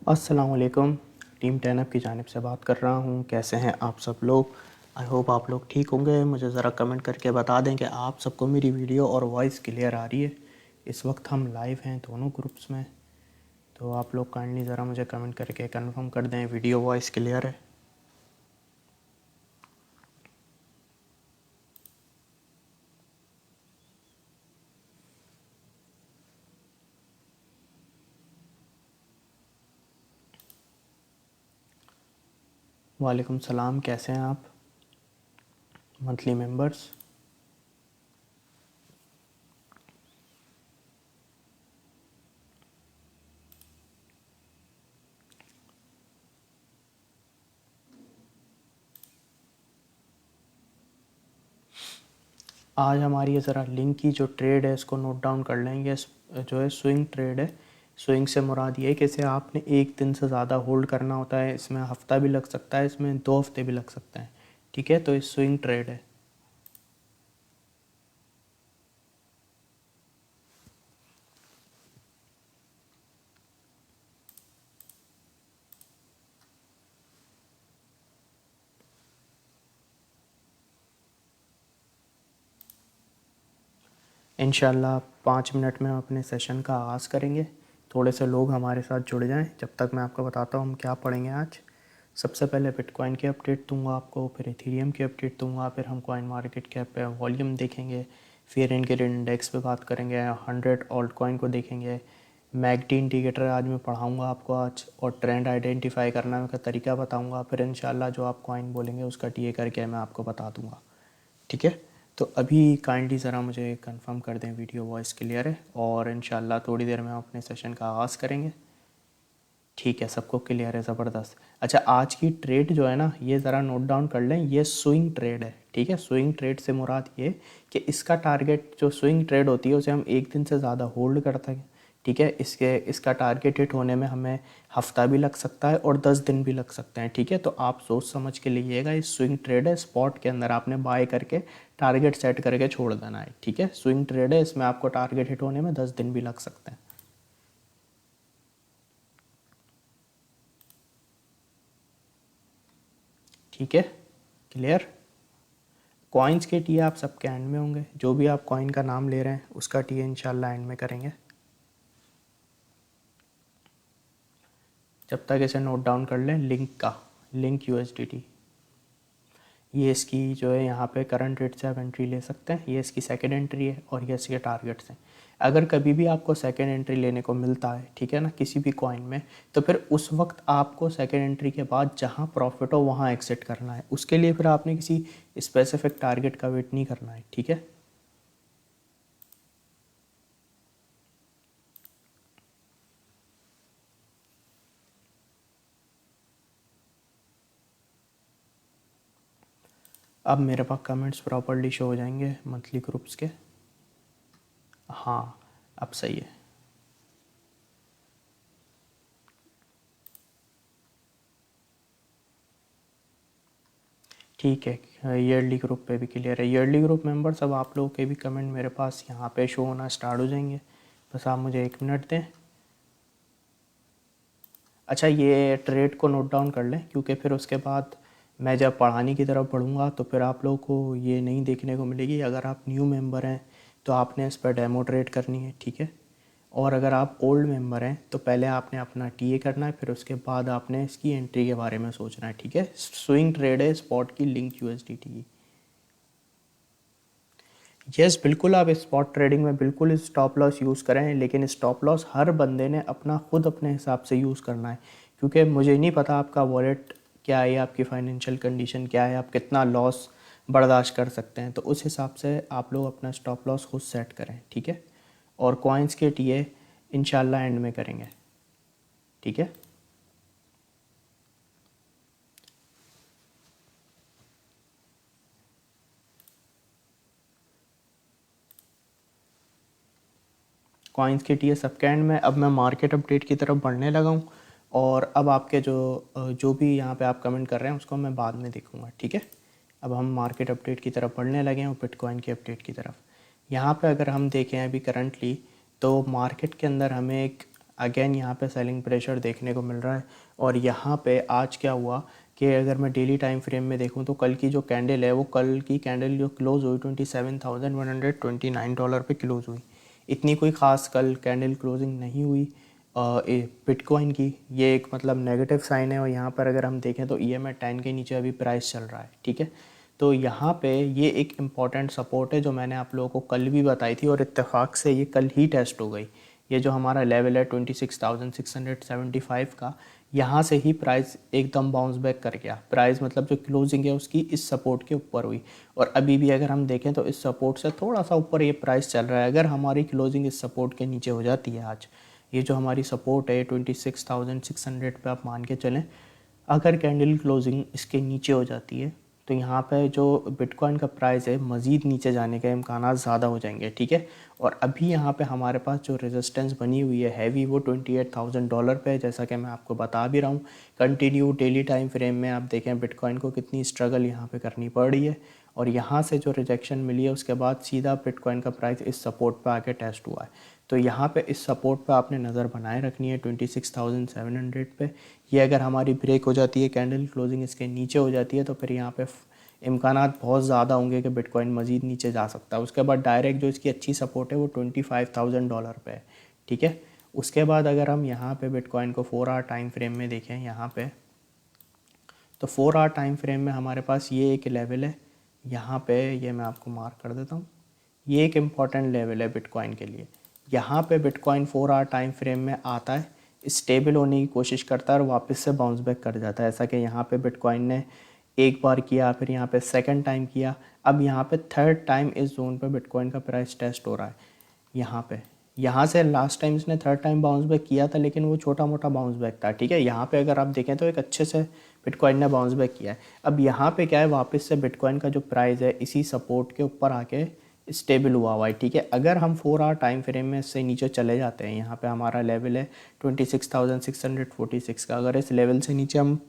अस्सलाम वालेकुम। टीम 10 की जानिब से बात कर रहा हूँ। कैसे हैं आप सब लोग? आई होप आप लोग ठीक होंगे। मुझे ज़रा कमेंट करके बता दें कि आप सबको मेरी वीडियो और वॉइस क्लियर आ रही है। इस वक्त हम लाइव हैं दोनों ग्रुप्स में, तो आप लोग काइंडली ज़रा मुझे कमेंट करके कंफर्म कर दें वीडियो वॉइस क्लियर है। वालेकुम सलाम, कैसे हैं आप मंथली मेंबर्स? आज हमारी ये ज़रा लिंक की जो ट्रेड है इसको नोट डाउन कर लेंगे। जो है स्विंग ट्रेड है। स्विंग से मुराद ये है कि इसे आपने एक दिन से ज़्यादा होल्ड करना होता है। इसमें हफ्ता भी लग सकता है, इसमें 2 हफ्ते भी लग सकते हैं। ठीक है, तो ये स्विंग ट्रेड है। इंशाल्लाह 5 मिनट में हम अपने सेशन का आगाज़ करेंगे। थोड़े से लोग हमारे साथ जुड़ जाएं। जब तक मैं आपको बताता हूँ हम क्या पढ़ेंगे आज। सबसे पहले बिटकॉइन की अपडेट दूंगा आपको, फिर इथेरियम की अपडेट दूंगा, फिर हम कॉइन मार्केट कैप पे वॉल्यूम देखेंगे, फिर इनके इंडेक्स पे बात करेंगे, 100 ऑल्ट कॉइन को देखेंगे, मैकडी इंडिकेटर आज मैं पढ़ाऊँगा आपको आज, और ट्रेंड आइडेंटिफाई करना का तरीका बताऊँगा। फिर इंशाल्लाह जो आप कॉइन बोलेंगे उसका टीए करके मैं आपको बता दूँगा। ठीक है, तो अभी काइंडली ज़रा मुझे कंफर्म कर दें वीडियो वॉइस क्लियर है, और इंशाल्लाह थोड़ी देर में हम अपने सेशन का आगाज़ करेंगे। ठीक है, सबको क्लियर है, ज़बरदस्त। अच्छा, आज की ट्रेड जो है ना, ये ज़रा नोट डाउन कर लें, ये स्विंग ट्रेड है। ठीक है, स्विंग ट्रेड से मुराद ये कि इसका टारगेट, जो स्विंग ट्रेड होती है उसे हम एक दिन से ज़्यादा होल्ड करते हैं। ठीक है, इसका टारगेट हिट होने में हमें हफ्ता भी लग सकता है और 10 दिन भी लग सकते हैं। ठीक है, तो आप सोच समझ के लीजिएगा। ये स्विंग ट्रेड है, स्पॉट के अंदर आपने बाय करके टारगेट सेट करके छोड़ देना है। ठीक है, स्विंग ट्रेड है, इसमें आपको टारगेट हिट होने में 10 दिन भी लग सकते हैं। ठीक है, क्लियर। कॉइन्स के टीए आप सबके एंड में होंगे। जो भी आप कॉइन का नाम ले रहे हैं उसका टीए इंशाल्लाह एंड में करेंगे। जब तक इसे नोट डाउन कर लें, लिंक यूएसडीटी, ये इसकी जो है यहाँ पे करंट रेट से आप एंट्री ले सकते हैं। ये इसकी सेकंड एंट्री है और ये इसके टारगेट्स हैं। अगर कभी भी आपको सेकंड एंट्री लेने को मिलता है, ठीक है ना, किसी भी कॉइन में, तो फिर उस वक्त आपको सेकंड एंट्री के बाद जहाँ प्रॉफिट हो वहाँ एग्जिट करना है। उसके लिए फिर आपने किसी स्पेसिफिक टारगेट का वेट नहीं करना है। ठीक है, अब मेरे पास कमेंट्स प्रॉपर्ली शो हो जाएंगे मंथली ग्रुप्स के। हाँ, अब सही है। ठीक है, ईयरली ग्रुप पे भी क्लियर है। ईयरली ग्रुप मेंबर्स, अब आप लोगों के भी कमेंट मेरे पास यहाँ पे शो होना स्टार्ट हो जाएंगे। बस आप मुझे 1 मिनट दें। अच्छा, ये ट्रेड को नोट डाउन कर लें, क्योंकि फिर उसके बाद मैं जब पढ़ाने की तरफ बढ़ूँगा तो फिर आप लोगों को ये नहीं देखने को मिलेगी। अगर आप न्यू मेंबर हैं तो आपने इस पर डेमो ट्रेड करनी है। ठीक है, और अगर आप ओल्ड मेंबर हैं तो पहले आपने अपना टीए करना है, फिर उसके बाद आपने इसकी एंट्री के बारे में सोचना है। ठीक है, स्विंग ट्रेड है स्पॉट की, लिंक यूएसडीटी की। यस, बिल्कुल आप स्पॉट ट्रेडिंग में बिल्कुल स्टॉप लॉस यूज़ करें, लेकिन स्टॉप लॉस हर बंदे ने अपना खुद अपने हिसाब से यूज़ करना है। क्योंकि मुझे नहीं पता आपका वॉलेट क्या है, आपकी फाइनेंशियल कंडीशन क्या है, आप कितना लॉस बर्दाश्त कर सकते हैं, तो उस हिसाब से आप लोग अपना स्टॉप लॉस खुद सेट करें। ठीक है, और कॉइन्स के टीए इंशाल्लाह एंड में करेंगे। ठीक है, कॉइन्स के टीए सबके एंड में। अब मैं मार्केट अपडेट की तरफ बढ़ने लगा हूँ, और अब आपके जो भी यहाँ पे आप कमेंट कर रहे हैं उसको मैं बाद में देखूँगा। ठीक है, अब हम मार्केट अपडेट की तरफ बढ़ने लगे हैं और बिटकॉइन की अपडेट की तरफ। यहाँ पे अगर हम देखें अभी करंटली, तो मार्केट के अंदर हमें एक अगेन यहाँ पे सेलिंग प्रेशर देखने को मिल रहा है। और यहाँ पे आज क्या हुआ कि अगर मैं डेली टाइम फ्रेम में देखूँ तो कल की जो कैंडल है वो कल की कैंडल जो क्लोज़ हुई $27,129 पे क्लोज़ हुई। इतनी कोई ख़ास कल कैंडल क्लोजिंग नहीं हुई बिटकॉइन की। ये एक मतलब नेगेटिव साइन है। और यहाँ पर अगर हम देखें तो EMA 10 के नीचे अभी प्राइस चल रहा है, ठीक है। तो यहाँ पे ये एक इम्पॉर्टेंट सपोर्ट है जो मैंने आप लोगों को कल भी बताई थी और इत्तेफाक से ये कल ही टेस्ट हो गई। ये जो हमारा लेवल है 26,675 का, यहाँ से ही प्राइस एकदम बाउंस बैक कर गया। प्राइस मतलब जो क्लोजिंग है उसकी इस सपोर्ट के ऊपर हुई। और अभी भी अगर हम देखें तो इस सपोर्ट से थोड़ा सा ऊपर ये प्राइस चल रहा है। अगर हमारी क्लोजिंग इस सपोर्ट के नीचे हो जाती है आज, ये जो हमारी सपोर्ट है 26,600 पे आप मान के चलें, अगर कैंडल क्लोजिंग इसके नीचे हो जाती है तो यहाँ पे जो बिटकॉइन का प्राइस है मज़ीद नीचे जाने के इम्कानात ज़्यादा हो जाएंगे, ठीक है। और अभी यहाँ पे हमारे पास जो रेजिस्टेंस बनी हुई है हैवी वो $28,000 पे है, जैसा कि मैं आपको बता भी रहा हूँ। कंटिन्यू डेली टाइम फ्रेम में आप देखें बिटकॉइन को कितनी स्ट्रगल यहाँ पे करनी पड़ रही है। और यहाँ से जो रिजेक्शन मिली है उसके बाद सीधा बिटकॉइन का प्राइस इस सपोर्ट पे आके टेस्ट हुआ है। तो यहाँ पे इस सपोर्ट पे आपने नज़र बनाए रखनी है 26,700 पे। ये अगर हमारी ब्रेक हो जाती है, कैंडल क्लोजिंग इसके नीचे हो जाती है, तो फिर यहाँ पे इम्कानात बहुत ज़्यादा होंगे कि बिटकॉइन मज़ीद नीचे जा सकता है। उसके बाद डायरेक्ट जो इसकी अच्छी सपोर्ट है वो $25,000 पे है, ठीक है। उसके बाद अगर हम यहाँ पे बिटकॉइन को 4 आवर टाइम फ्रेम में देखें यहाँ पे, तो 4 आवर टाइम फ्रेम में हमारे पास ये एक लेवल है यहाँ पे, ये मैं आपको मार्क कर देता हूँ। ये एक इम्पॉर्टेंट लेवल है बिटकॉइन के लिए। यहाँ पे बिटकॉइन 4 आवर टाइम फ्रेम में आता है, स्टेबल होने की कोशिश करता है और वापस से बाउंस बैक कर जाता है। ऐसा कि यहाँ पे बिटकॉइन ने एक बार किया, फिर यहाँ पे सेकंड टाइम किया, अब यहाँ पे थर्ड टाइम इस जोन पे बिटकॉइन का प्राइस टेस्ट हो रहा है। यहाँ पे यहाँ से लास्ट टाइम इसने थर्ड टाइम बाउंस बैक किया था, लेकिन वो छोटा मोटा बाउंस बैक था, ठीक है। यहाँ पे अगर आप देखें तो एक अच्छे से बिटकॉइन ने बाउंस बैक किया है। अब यहाँ पे क्या है, वापस से बिटकॉइन का जो प्राइस है इसी सपोर्ट के ऊपर आके स्टेबल हुआ है, ठीक है। अगर हम 4 आवर टाइम फ्रेम में इससे नीचे चले जाते हैं, यहाँ पे हमारा लेवल है 26,646 का, अगर इस लेवल से नीचे हम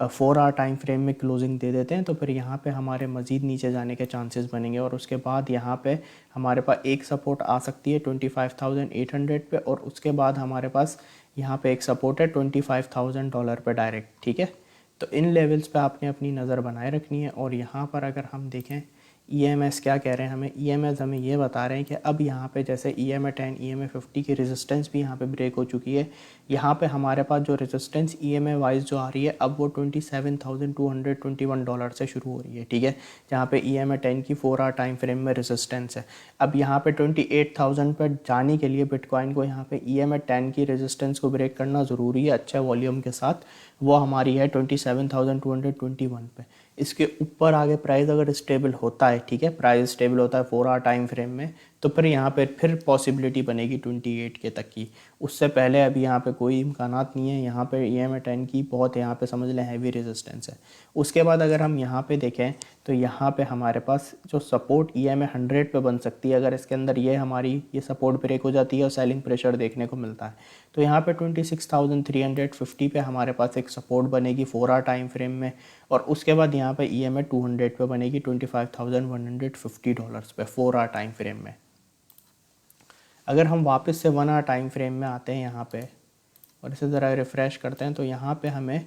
4 आवर टाइम फ्रेम में क्लोजिंग दे देते हैं तो फिर यहाँ पे हमारे मज़ीद नीचे जाने के चांसेस बनेंगे। और उसके बाद यहाँ पे हमारे पास एक सपोर्ट आ सकती है 25,800 पे, और उसके बाद हमारे पास यहाँ पे एक सपोर्ट है $25,000 पे डायरेक्ट, ठीक है। तो इन लेवल्स पे आपने अपनी नज़र बनाए रखनी है। और यहाँ पर अगर हम देखें EMS क्या कह रहे हैं हमें, EMS हमें ये बता रहे हैं कि अब यहाँ पे जैसे EMA 10 EMA 50 की रेजिस्टेंस भी यहाँ पे ब्रेक हो चुकी है। यहाँ पे हमारे पास जो रेजिस्टेंस EMA वाइज जो आ रही है अब वो $27,221 से शुरू हो रही है, ठीक है। जहाँ पे EMA 10 की 4 आवर टाइम फ्रेम में रेजिस्टेंस है। अब यहाँ पे 28,000 पर जाने के लिए बिटकॉइन को यहाँ पे EMA 10 की रेजिस्टेंस को ब्रेक करना ज़रूरी है अच्छे वॉल्यूम के साथ। वो हमारी है 27,221 पे। इसके ऊपर आगे प्राइस अगर स्टेबल होता है, ठीक है, प्राइस स्टेबल होता है 4 आवर टाइम फ्रेम में, तो फिर यहाँ पे फिर पॉसिबिलिटी बनेगी 28 के तक की। उससे पहले अभी यहाँ पे कोई इम्कानात नहीं है। यहाँ पे EMA 10 की बहुत यहाँ पे समझ लें हैवी रेजिस्टेंस है। उसके बाद अगर हम यहाँ पे देखें तो यहाँ पे हमारे पास जो सपोर्ट EMA 100 पे बन सकती है, अगर इसके अंदर ये हमारी ये सपोर्ट ब्रेक हो जाती है और सेलिंग प्रेशर देखने को मिलता है, तो यहाँ पे 26,350 पे हमारे पास एक सपोर्ट बनेगी 4 आवर टाइम फ्रेम में। और उसके बाद यहाँ पे EMA 200 पे बनेगी $25,150 पे 4 आवर टाइम फ्रेम में। अगर हम वापस से 1 आवर टाइम फ्रेम में आते हैं यहाँ पे और इसे ज़रा रिफ़्रेश करते हैं, तो यहाँ पे हमें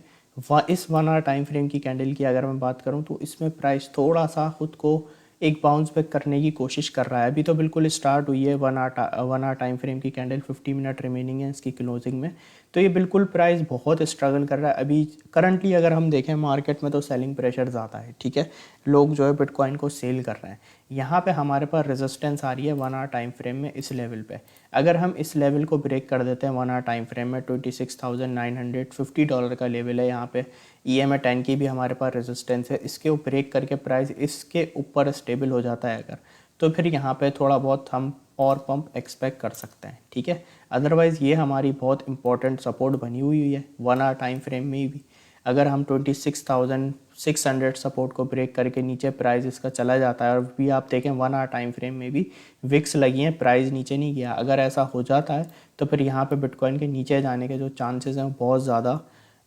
इस 1 आवर टाइम फ्रेम की कैंडल की अगर मैं बात करूँ तो इसमें प्राइस थोड़ा सा ख़ुद को एक बाउंस बैक करने की कोशिश कर रहा है। अभी तो बिल्कुल स्टार्ट हुई है 1 आवर टाइम फ्रेम की कैंडल, 50 मिनट रिमेनिंग है इसकी क्लोजिंग में। तो ये बिल्कुल प्राइस बहुत स्ट्रगल कर रहा है अभी करंटली। अगर हम देखें मार्केट में तो सेलिंग प्रेशर ज़्यादा है, ठीक है, लोग जो है बिटकॉइन को सेल कर रहे हैं। यहाँ पे हमारे पास रेजिस्टेंस आ रही है 1 आवर टाइम फ्रेम में इस लेवल पे। अगर हम इस लेवल को ब्रेक कर देते हैं 1 आवर टाइम फ्रेम में, $26,950 का लेवल है। यहाँ पे EMA 10 की भी हमारे पास रेजिस्टेंस है, इसके ब्रेक करके प्राइस इसके ऊपर स्टेबल हो जाता है अगर, तो फिर यहाँ पे थोड़ा बहुत हम और पंप एक्सपेक्ट कर सकते हैं, ठीक है। अदरवाइज़ ये हमारी बहुत इंपॉर्टेंट सपोर्ट बनी हुई है 1 आवर टाइम फ्रेम में भी। अगर हम 26,600 सपोर्ट को ब्रेक करके नीचे प्राइस इसका चला जाता है, और भी आप देखें 1 आवर टाइम फ्रेम में भी विक्स लगी हैं, प्राइस नीचे नहीं गया। अगर ऐसा हो जाता है तो फिर यहाँ पे बिटकॉइन के नीचे जाने के जो चांसेस हैं बहुत ज़्यादा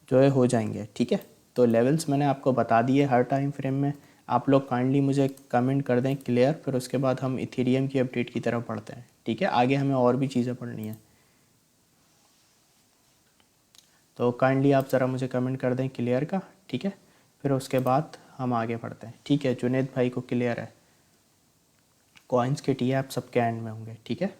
जो है हो जाएंगे, ठीक है। तो लेवल्स मैंने आपको बता दिए हर टाइम फ्रेम में। आप लोग काइंडली मुझे कमेंट कर दें क्लियर, फिर उसके बाद हम इथेरियम की अपडेट की तरफ बढ़ते हैं, ठीक है। आगे हमें और भी चीज़ें पढ़नी है। तो काइंडली आप ज़रा मुझे कमेंट कर दें क्लियर का, ठीक है। फिर उसके बाद हम आगे बढ़ते हैं, ठीक है। जुनेद भाई को क्लियर है, कॉइन्स के टी ऐप सबके एंड में होंगे, ठीक है।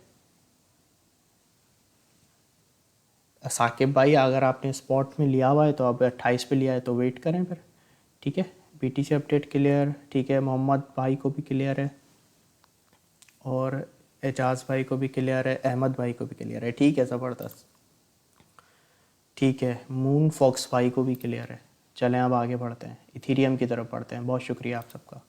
साकिब भाई अगर आपने स्पॉट में लिया हुआ है तो अब 28 पे लिया है तो वेट करें फिर, ठीक है। BTC अपडेट क्लियर, ठीक है। मोहम्मद भाई को भी क्लियर है और एजाज भाई को भी क्लियर है, अहमद भाई को भी क्लियर है, ठीक है, ज़बरदस्त, ठीक है। मून फॉक्स भाई को भी क्लियर है। चलें अब आगे बढ़ते हैं, इथीरियम की तरफ बढ़ते हैं। बहुत शुक्रिया आप सबका।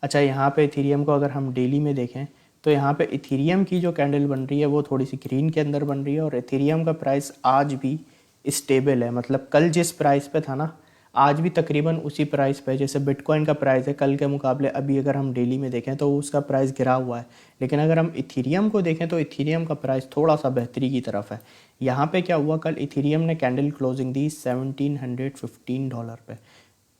अच्छा, यहाँ पे इथीरियम को अगर हम डेली में देखें तो यहाँ पे इथीरियम की जो कैंडल बन रही है वो थोड़ी सी ग्रीन के अंदर बन रही है और इथीरियम का प्राइस आज भी स्टेबल है। मतलब कल जिस प्राइस पे था ना, आज भी तकरीबन उसी प्राइस पे, जैसे बिटकॉइन का प्राइस है कल के मुकाबले अभी अगर हम डेली में देखें तो उसका प्राइस गिरा हुआ है। लेकिन अगर हम इथीरियम को देखें तो इथीरियम का प्राइस थोड़ा सा बेहतरी की तरफ है। यहाँ पे क्या हुआ, कल इथीरियम ने कैंडल क्लोजिंग दी $1715 पे,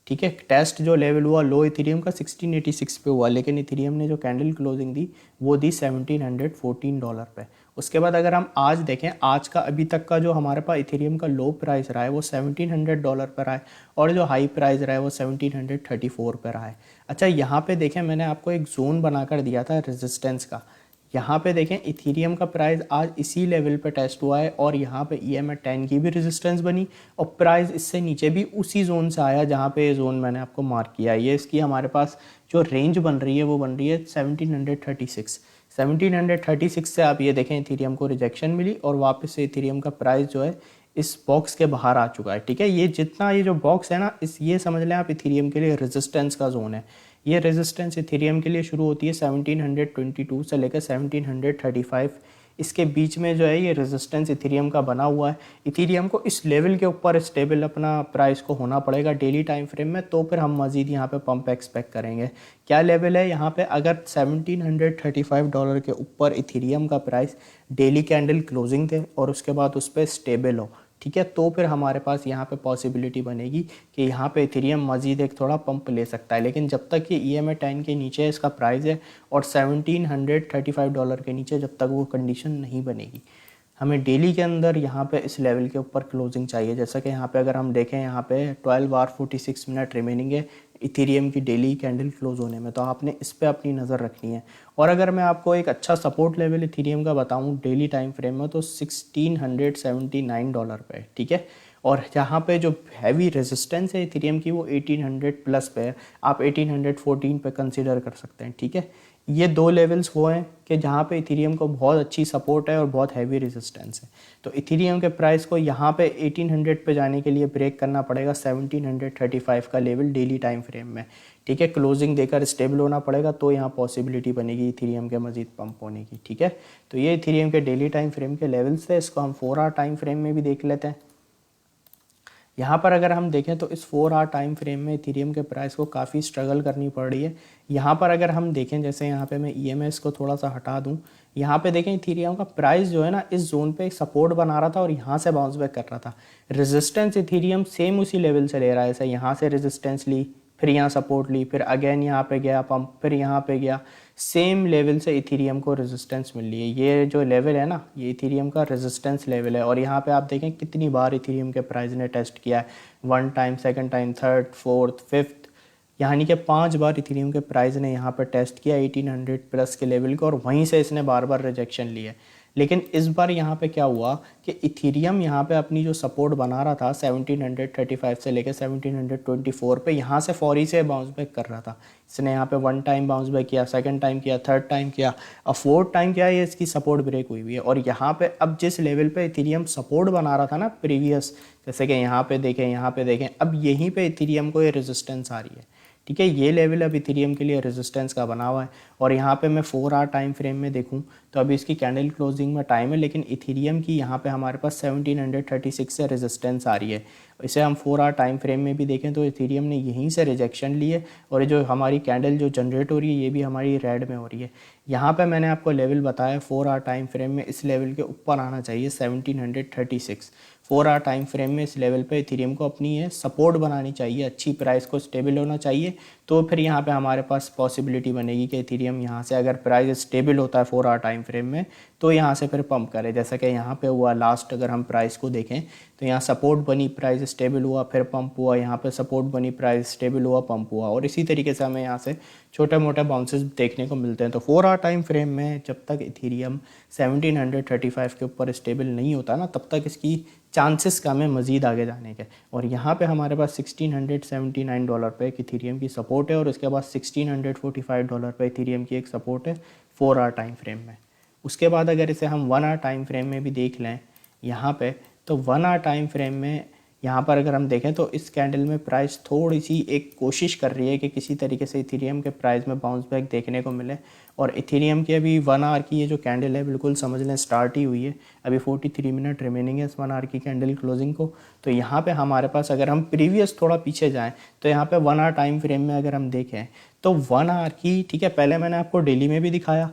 ठीक है। टेस्ट जो लेवल हुआ लो इथीरियम का 1686 पे हुआ, लेकिन इथीरियम ने जो कैंडल क्लोजिंग दी वो दी $1714 पे। उसके बाद अगर हम आज देखें, आज का अभी तक का जो हमारे पास इथीरियम का लो प्राइस रहा है वो $1700 पर रहा है और जो हाई प्राइस रहा है वो 1734 पर रहा है। अच्छा, यहाँ पे देखें मैंने आपको एक जोन बनाकर दिया था रेजिस्टेंस का। यहाँ पे देखें इथीरियम का प्राइस आज इसी लेवल पे टेस्ट हुआ है और यहाँ पे EMA10 की भी रेजिस्टेंस बनी और प्राइस इससे नीचे भी उसी जोन से आया जहाँ पे ये जोन मैंने आपको मार्क किया है। ये इसकी हमारे पास जो रेंज बन रही है वो बन रही है 1736 से। आप ये देखें इथीरियम को रिजेक्शन मिली और वापस से इथीरियम का प्राइस जो है इस बॉक्स के बाहर आ चुका है, ठीक है। ये जितना ये जो बॉक्स है ना, ये समझ लें आप इथीरियम के लिए रेजिस्टेंस का जोन है। ये रेजिस्टेंस इथीरियम के लिए शुरू होती है 1722 से लेकर 1735, इसके बीच में जो है ये रेजिस्टेंस इथीरियम का बना हुआ है। इथीरियम को इस लेवल के ऊपर स्टेबल अपना प्राइस को होना पड़ेगा डेली टाइम फ्रेम में, तो फिर हम मज़ीद यहाँ पे पंप एक्सपेक्ट करेंगे। क्या लेवल है यहाँ पे, अगर $1735 के ऊपर इथीरियम का प्राइस डेली कैंडल क्लोजिंग थे और उसके बाद उस पर स्टेबल हो, ठीक है, तो फिर हमारे पास यहाँ पे पॉसिबिलिटी बनेगी कि यहाँ पे इथीरियम मज़ीद एक थोड़ा पंप ले सकता है। लेकिन जब तक ये EMA10 के नीचे इसका प्राइस है और $1735 के नीचे जब तक वो कंडीशन नहीं बनेगी, हमें डेली के अंदर यहाँ पे इस लेवल के ऊपर क्लोजिंग चाहिए। जैसा कि यहाँ पे अगर हम देखें, यहाँ पे 12 आवर 46 मिनट रिमेनिंग है इथीरियम की डेली कैंडल क्लोज होने में, तो आपने इस पे अपनी नज़र रखनी है। और अगर मैं आपको एक अच्छा सपोर्ट लेवल इथीरियम का बताऊं डेली टाइम फ्रेम में तो $1679 पे, ठीक है। और जहाँ पे जो हैवी रेजिस्टेंस है इथीरियम की वो 1800 प्लस पे है, आप 1814 पे कंसीडर कर सकते हैं, ठीक है। ये दो लेवल्स वो हैं कि जहाँ पे इथीरियम को बहुत अच्छी सपोर्ट है और बहुत हैवी रेजिस्टेंस है। तो इथीरियम के प्राइस को यहाँ पे 1800 पे जाने के लिए ब्रेक करना पड़ेगा 1735 का लेवल डेली टाइम फ्रेम में, ठीक है। क्लोजिंग देकर स्टेबल होना पड़ेगा तो यहाँ पॉसिबिलिटी बनेगी इथीरियम के मजीद पंप होने की, ठीक है। तो ये इथीरियम के डेली टाइम फ्रेम के लेवल्स थे। इसको हम 4 आवर टाइम फ्रेम में भी देख लेते हैं। यहाँ पर अगर हम देखें तो इस 4 आवर टाइम फ्रेम में इथीरियम के प्राइस को काफ़ी स्ट्रगल करनी पड़ रही है। यहाँ पर अगर हम देखें, जैसे यहाँ पे मैं EMS को थोड़ा सा हटा दूँ, यहाँ पे देखें इथीरियम का प्राइस जो है ना इस जोन पे एक सपोर्ट बना रहा था और यहाँ से बाउंस बैक कर रहा था। रेजिस्टेंस इथीरियम सेम उसी लेवल से ले रहा है, ऐसे यहाँ से रेजिस्टेंस ली, फिर यहाँ सपोर्ट ली, फिर अगेन यहाँ पे गया पंप, फिर यहाँ पे गया, सेम लेवल से इथीरियम को रेजिस्टेंस मिल रही है। ये जो लेवल है ना, ये इथीरियम का रेजिस्टेंस लेवल है। और यहाँ पे आप देखें कितनी बार इथीरियम के प्राइस ने टेस्ट किया है, 1 time, 2nd time, 3rd, 4th, 5th, यानी कि 5 बार इथीरियम के प्राइस ने यहाँ पर टेस्ट किया 1800 प्लस के लेवल को और वहीं से इसने बार बार रिजेक्शन लिया। लेकिन इस बार यहाँ पे क्या हुआ कि इथीरियम यहाँ पे अपनी जो सपोर्ट बना रहा था 1735 से लेकर 1724 पे, यहाँ से फौरी से बाउंस बैक कर रहा था। इसने यहाँ पे 1 टाइम बाउंस बैक किया, 2nd टाइम किया, 3rd टाइम किया और 4th टाइम किया, ये इसकी सपोर्ट ब्रेक हुई है। और यहाँ पे अब जिस लेवल पे इथीरियम सपोर्ट बना रहा था ना प्रीवियस, जैसे कि यहाँ पे देखें, यहाँ पे देखें, अब यहीं पे इथीरियम को ये रेजिस्टेंस आ रही है, ठीक है। ये लेवल अब इथीरियम के लिए रेजिस्टेंस का बना हुआ है। और यहाँ पे मैं 4 आवर टाइम फ्रेम में देखूँ तो अभी इसकी कैंडल क्लोजिंग में टाइम है, लेकिन इथीरियम की यहाँ पे हमारे पास 1736 से रेजिस्टेंस आ रही है। इसे हम 4 आवर टाइम फ्रेम में भी देखें तो इथीरियम ने यहीं से रिजेक्शन ली है और जो हमारी कैंडल जो जनरेट हो रही है ये भी हमारी रेड में हो रही है। यहाँ पे मैंने आपको लेवल बताया 4 आवर टाइम फ्रेम में इस लेवल के ऊपर आना चाहिए 1736। 4 आवर टाइम फ्रेम में इस लेवल पे इथेरियम को अपनी ये सपोर्ट बनानी चाहिए, अच्छी प्राइस को स्टेबल होना चाहिए, तो फिर यहाँ पे हमारे पास पॉसिबिलिटी बनेगी कि इथेरियम यहाँ से अगर प्राइस स्टेबल होता है 4 आवर टाइम फ्रेम में तो यहाँ से फिर पंप करे, जैसा कि यहाँ पे हुआ लास्ट। अगर हम प्राइस को देखें तो यहाँ सपोर्ट बनी, प्राइस स्टेबल हुआ, फिर पंप हुआ, यहाँ पे सपोर्ट बनी, प्राइस स्टेबल हुआ, पंप हुआ, और इसी तरीके से हमें यहाँ से छोटे मोटे बाउंसेस देखने को मिलते हैं। तो 4 आवर टाइम फ्रेम में जब तक इथेरियम 1735 के ऊपर स्टेबल नहीं होता ना, तब तक इसकी चांसेस कम है मज़ीद आगे जाने के। और यहाँ पे हमारे पास $1679 पे एक इथेरियम की सपोर्ट है, और उसके बाद $1645 पे इथेरियम की एक सपोर्ट है 4 आवर टाइम फ्रेम में। उसके बाद अगर इसे हम 1 आवर टाइम फ्रेम में भी देख लें यहाँ पे, तो 1 आवर टाइम फ्रेम में यहाँ पर अगर हम देखें तो इस कैंडल में प्राइस थोड़ी सी एक कोशिश कर रही है कि किसी तरीके से इथेरियम के प्राइस में बाउंस बैक देखने को मिले। और इथेरियम की अभी 1 आवर की ये जो कैंडल है बिल्कुल समझ लें स्टार्ट ही हुई है, अभी 43 मिनट रिमेनिंग है इस 1 आवर की कैंडल क्लोजिंग को। तो यहाँ पे हमारे पास अगर हम प्रीवियस थोड़ा पीछे जाएँ तो यहाँ पे 1 आवर टाइम फ्रेम में अगर हम देखें तो 1 आवर की, ठीक है, पहले मैंने आपको डेली में भी दिखाया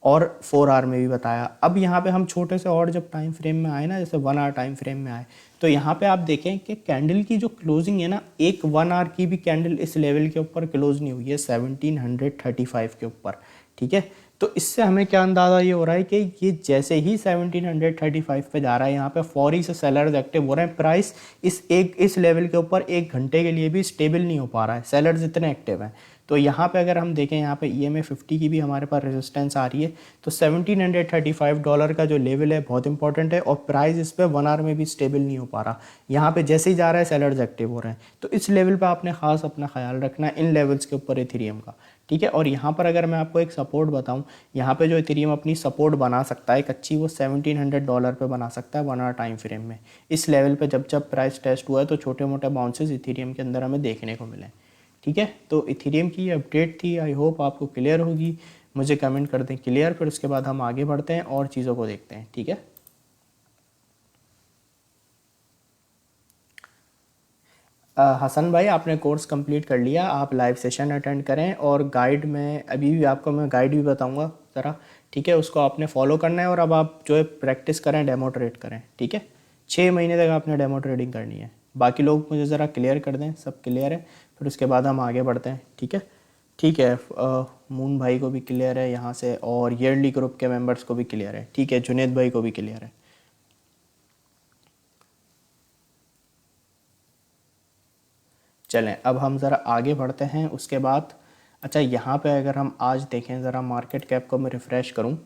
और 4 आवर में भी बताया। अब यहाँ पे हम छोटे से और जब टाइम फ्रेम में आए ना, जैसे 1 आवर टाइम फ्रेम में आए, तो यहाँ पे आप देखें कि कैंडल की जो क्लोजिंग है ना, एक 1 आवर की भी कैंडल इस लेवल के ऊपर क्लोज नहीं हुई है 1735 के ऊपर, ठीक है। तो इससे हमें क्या अंदाज़ा ये हो रहा है कि ये जैसे ही 1735 पे जा रहा है, यहाँ पे फौरी से सेलर्स एक्टिव हो रहे हैं, प्राइस इस लेवल के ऊपर 1 घंटे के लिए भी स्टेबल नहीं हो पा रहा है, सेलर्स इतने एक्टिव हैं। तो यहाँ पे अगर हम देखें, यहाँ पे EMA 50 की भी हमारे पास रेजिस्टेंस आ रही है, तो $1735 का जो लेवल है बहुत इंपॉर्टेंट है, और प्राइस इस पे 1 आवर में भी स्टेबल नहीं हो पा रहा। यहाँ पे जैसे ही जा रहा है सेलर्स एक्टिव हो रहे हैं, तो इस लेवल पे आपने खास अपना ख्याल रखना है इन लेवल्स के ऊपर इथेरियम का, ठीक है। और यहाँ पर अगर मैं आपको एक सपोर्ट बताऊँ, यहाँ पे जो इथेरियम अपनी सपोर्ट बना सकता है एक अच्छी, वो $1700 पे बना सकता है 1 आवर टाइम फ्रेम में। इस लेवल पे जब जब प्राइस टेस्ट हुआ है तो छोटे मोटे बाउंसेस इथेरियम के अंदर हमें देखने को मिले, ठीक है। तो इथेरियम की ये अपडेट थी, आई होप आपको क्लियर होगी। मुझे कमेंट कर दें क्लियर, फिर उसके बाद हम आगे बढ़ते हैं और चीज़ों को देखते हैं, ठीक है। हसन भाई, आपने कोर्स कंप्लीट कर लिया, आप लाइव सेशन अटेंड करें, और गाइड में अभी भी आपको मैं गाइड भी बताऊंगा ज़रा, ठीक है, उसको आपने फॉलो करना है। और अब आप जो है प्रैक्टिस करें, डेमो ट्रेड करें, ठीक है। 6 महीने तक आपने डेमो ट्रेडिंग करनी है। बाकी लोग मुझे ज़रा क्लियर कर दें, सब क्लियर है, फिर उसके बाद हम आगे बढ़ते हैं, ठीक है। ठीक है, मून भाई को भी क्लियर है यहाँ से, और ईयरली ग्रुप के मेंबर्स को भी क्लियर है, ठीक है, जुनेद भाई को भी क्लियर है। चलें, अब हम ज़रा आगे बढ़ते हैं उसके बाद। अच्छा, यहाँ पे अगर हम आज देखें ज़रा मार्केट कैप को मैं रिफ़्रेश करूँ,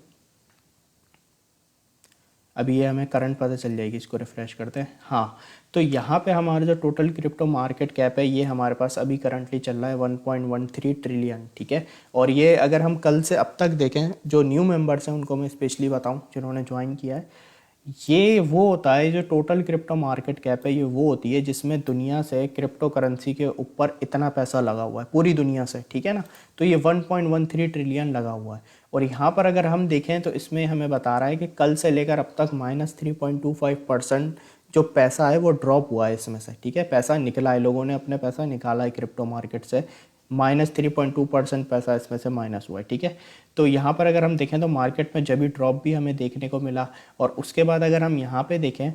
अभी ये हमें करंट पता चल जाएगी, इसको रिफ़्रेश करते हैं। हाँ, तो यहाँ पे हमारा जो टोटल क्रिप्टो मार्केट कैप है ये हमारे पास अभी करंटली चल रहा है 1.13 ट्रिलियन, ठीक है। और ये अगर हम कल से अब तक देखें, जो न्यू मेंबर्स हैं उनको मैं स्पेशली बताऊं जिन्होंने ज्वाइन किया है, ये वो होता है जो टोटल क्रिप्टो मार्केट कैप है, ये वो होती है जिसमें दुनिया से क्रिप्टो करेंसी के ऊपर इतना पैसा लगा हुआ है पूरी दुनिया से, ठीक है ना। तो ये 1.13 ट्रिलियन लगा हुआ है। और यहाँ पर अगर हम देखें तो इसमें हमें बता रहा है कि कल से लेकर अब तक -3.25% जो पैसा है वो ड्रॉप हुआ है इसमें से, ठीक है। पैसा निकला है, लोगों ने अपने पैसा निकाला है क्रिप्टो मार्केट से, -3.2% पैसा इसमें से माइनस हुआ है, ठीक है। तो यहाँ पर अगर हम देखें तो मार्केट में जब भी ड्रॉप भी हमें देखने को मिला। और उसके बाद अगर हम यहाँ पे देखें,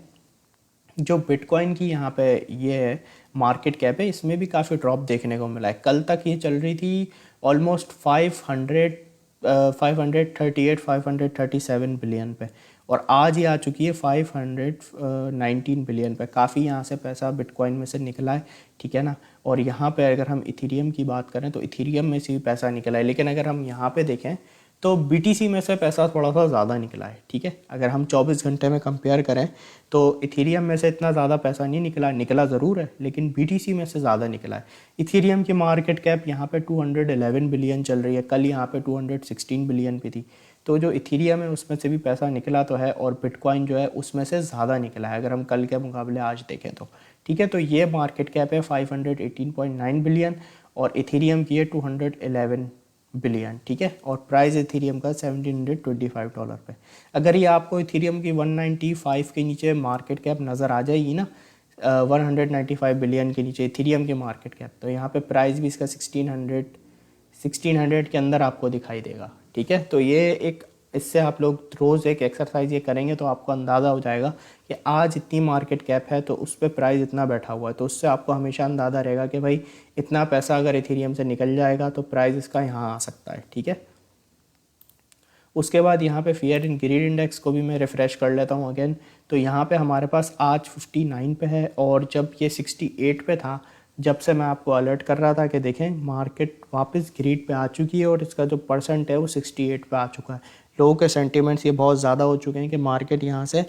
जो बिटकॉइन की यहाँ पे ये मार्केट कैप है, इसमें भी काफ़ी ड्रॉप देखने को मिला है। कल तक ये चल रही थी ऑलमोस्ट 537 बिलियन पे, और आज ये आ चुकी है 519 बिलियन पे। काफ़ी यहाँ से पैसा बिटकॉइन में से निकला है, ठीक है ना। और यहाँ पे अगर हम इथेरियम की बात करें तो इथेरियम में से भी पैसा निकला है, लेकिन अगर हम यहाँ पे देखें तो BTC में से पैसा थोड़ा सा ज़्यादा निकला है, ठीक है। अगर हम 24 घंटे में कंपेयर करें तो इथेरियम में से इतना ज़्यादा पैसा नहीं निकला, निकला ज़रूर है लेकिन BTC में से ज़्यादा निकला है। इथेरियम की मार्केट कैप यहाँ पे 211 बिलियन चल रही है, कल यहाँ पे 216 बिलियन पे थी। तो जो इथेरियम है उसमें से भी पैसा निकला तो है, और बिटकॉइन जो है उसमें से ज़्यादा निकला है अगर हम कल के मुकाबले आज देखें तो, ठीक है। तो ये मार्केट कैप है 518.9 बिलियन, और इथेरियम की है 211 बिलियन, ठीक है। और प्राइस इथेरियम का $1725 पे। अगर ये आपको इथेरियम की 195 के नीचे मार्केट कैप नज़र आ जाएगी ना, 195 बिलियन के नीचे इथेरियम की मार्केट कैप, तो यहाँ पे प्राइस भी इसका 1600 के अंदर आपको दिखाई देगा, ठीक है। तो ये एक इससे आप लोग रोज़ एक एक्सरसाइज ये करेंगे तो आपको अंदाज़ा हो जाएगा कि आज इतनी मार्केट कैप है तो उस पर प्राइस इतना बैठा हुआ है, तो उससे आपको हमेशा अंदाज़ा रहेगा कि भाई इतना पैसा अगर इथेरियम से निकल जाएगा तो प्राइस इसका यहाँ आ सकता है। ठीक है, उसके बाद यहाँ पे फियर एंड ग्रीड इंडेक्स को भी मैं रिफ़्रेश कर लेता हूँ अगेन। तो यहाँ पे हमारे पास आज 59 पे है और जब ये 68 पे था, जब से मैं आपको अलर्ट कर रहा था कि देखें मार्केट वापस ग्रीड पे आ चुकी है और इसका जो परसेंट है वो 68 पे आ चुका है। लोगों के सेंटिमेंट्स ये बहुत ज़्यादा हो चुके हैं कि मार्केट यहाँ से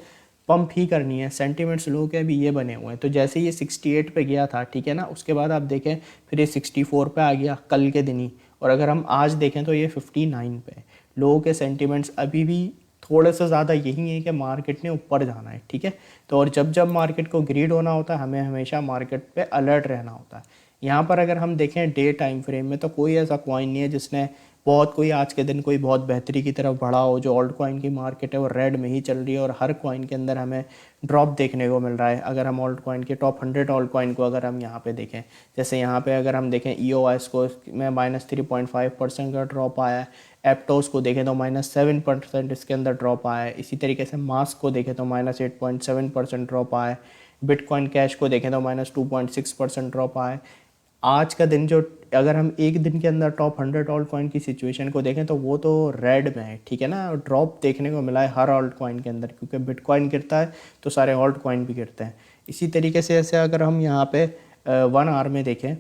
पंप ही करनी है, सेंटिमेंट्स लोगों के अभी ये बने हुए हैं। तो जैसे ये 68 पे गया था, ठीक है ना, उसके बाद आप देखें फिर ये 64 पे आ गया कल के दिन ही, और अगर हम आज देखें तो ये 59 पे है। लोगों के सेंटिमेंट्स अभी भी थोड़े से ज़्यादा यही है कि मार्केट ने ऊपर जाना है। ठीक है, तो और जब जब मार्केट को ग्रीड होना होता है हमें हमेशा मार्केट पे अलर्ट रहना होता है। यहाँ पर अगर हम देखें डे टाइम फ्रेम में तो कोई ऐसा कॉइन नहीं है जिसने कोई आज के दिन कोई बहुत बेहतरी की तरफ बढ़ा हो। जो ऑल्ट कॉइन की मार्केट है वो रेड में ही चल रही है और हर कॉइन के अंदर हमें ड्रॉप देखने को मिल रहा है। अगर हम ऑल्ट कॉइन के टॉप 100 ऑल्ट कॉइन को अगर हम यहाँ पे देखें, जैसे यहाँ पे अगर हम देखें EOS को में -3.5% का ड्रॉप आया है। एप्टोस को देखें तो -7% इसके अंदर ड्रॉप आया है। इसी तरीके से मास्क को देखें तो -8.7% ड्रॉप आया है। बिटकॉइन कैश को देखें तो -2.6% ड्रॉप आया है। आज का दिन जो अगर हम एक दिन के अंदर टॉप 100 ऑल्ट कॉइन की सिचुएशन को देखें तो वो तो रेड में है। ठीक है ना, ड्रॉप देखने को मिला है हर ऑल्ट कॉइन के अंदर, क्योंकि बिटकॉइन गिरता है तो सारे ऑल्ट कॉइन भी गिरते हैं। इसी तरीके से ऐसे अगर हम यहाँ पे 1 आवर में देखें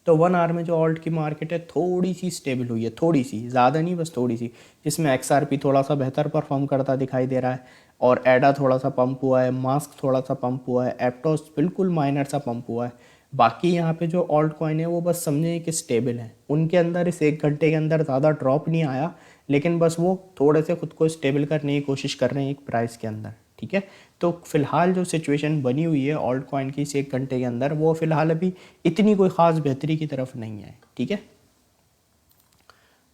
तो 1 आवर में जो ऑल्ट की मार्केट है थोड़ी सी स्टेबल हुई है, थोड़ी सी, ज़्यादा नहीं बस थोड़ी सी, जिसमें XRP थोड़ा सा बेहतर परफॉर्म करता दिखाई दे रहा है और एडा थोड़ा सा पंप हुआ है, मास्क थोड़ा सा पंप हुआ है, एप्टोस बिल्कुल माइनर सा पंप हुआ है। बाकी यहाँ पे जो ऑल्ट कॉइन है वो बस समझें कि स्टेबल है। उनके अंदर इस 1 घंटे के अंदर ज़्यादा ड्रॉप नहीं आया, लेकिन बस वो थोड़े से खुद को स्टेबल करने की कोशिश कर रहे हैं एक प्राइस के अंदर। ठीक है, तो फिलहाल जो सिचुएशन बनी हुई है ऑल्ट कॉइन की इस 1 घंटे के अंदर वो फिलहाल अभी इतनी कोई ख़ास बेहतरी की तरफ नहीं है। ठीक है,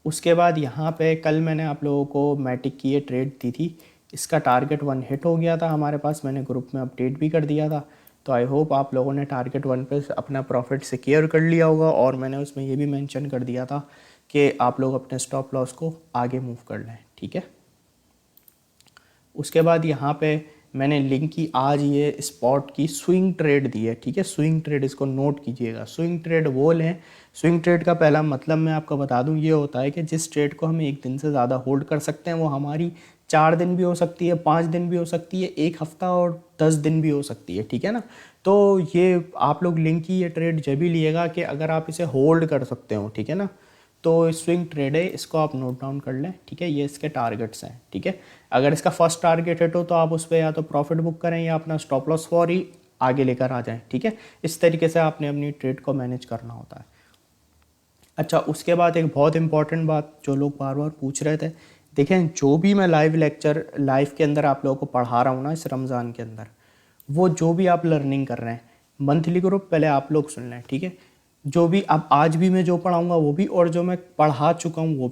उसके बाद यहाँ पे कल मैंने आप लोगों को मैटिक की ये ट्रेड दी थी, इसका टारगेट 1 हिट हो गया था हमारे पास, मैंने ग्रुप में अपडेट भी कर दिया था। तो आई होप आप लोगों ने टारगेट 1 पे अपना प्रॉफिट सिक्योर कर लिया होगा और मैंने उसमें ये भी मेंशन कर दिया था कि आप लोग अपने स्टॉप लॉस को आगे मूव कर लें। ठीक है, उसके बाद यहाँ पे मैंने लिंक की आज ये स्पॉट की स्विंग ट्रेड दी है। ठीक है, स्विंग ट्रेड, इसको नोट कीजिएगा। स्विंग ट्रेड वो लें, स्विंग ट्रेड का पहला मतलब मैं आपको बता दूं ये होता है कि जिस ट्रेड को हम एक दिन से ज़्यादा होल्ड कर सकते हैं वो हमारी 4 दिन भी हो सकती है, 5 दिन भी हो सकती है, 1 हफ्ता और 10 दिन भी हो सकती है। ठीक है ना, तो ये आप लोग लिंक की ये ट्रेड जब भी लिएगा कि अगर आप इसे होल्ड कर सकते हो। ठीक है ना, तो स्विंग ट्रेड है, इसको आप नोट डाउन कर लें। ठीक है, ये इसके टारगेट्स हैं। ठीक है, अगर इसका फर्स्ट टारगेट हिट हो तो आप उस पर या तो प्रॉफिट बुक करें या अपना स्टॉप लॉस फॉर ही आगे लेकर आ जाएं। ठीक है, इस तरीके से आपने अपनी ट्रेड को मैनेज करना होता है। अच्छा, उसके बाद एक बहुत इंपॉर्टेंट बात जो लोग बार बार पूछ रहे थे, देखें जो भी मैं लाइव के अंदर आप लोगों को पढ़ा रहा हूँ ना इस रमज़ान के अंदर, वो जो भी आप लर्निंग कर रहे हैं मंथली ग्रुप पहले आप लोग सुन लें। ठीक है, जो भी अब आज भी मैं जो पढ़ाऊँगा वो भी, और जो मैं पढ़ा चुका हूँ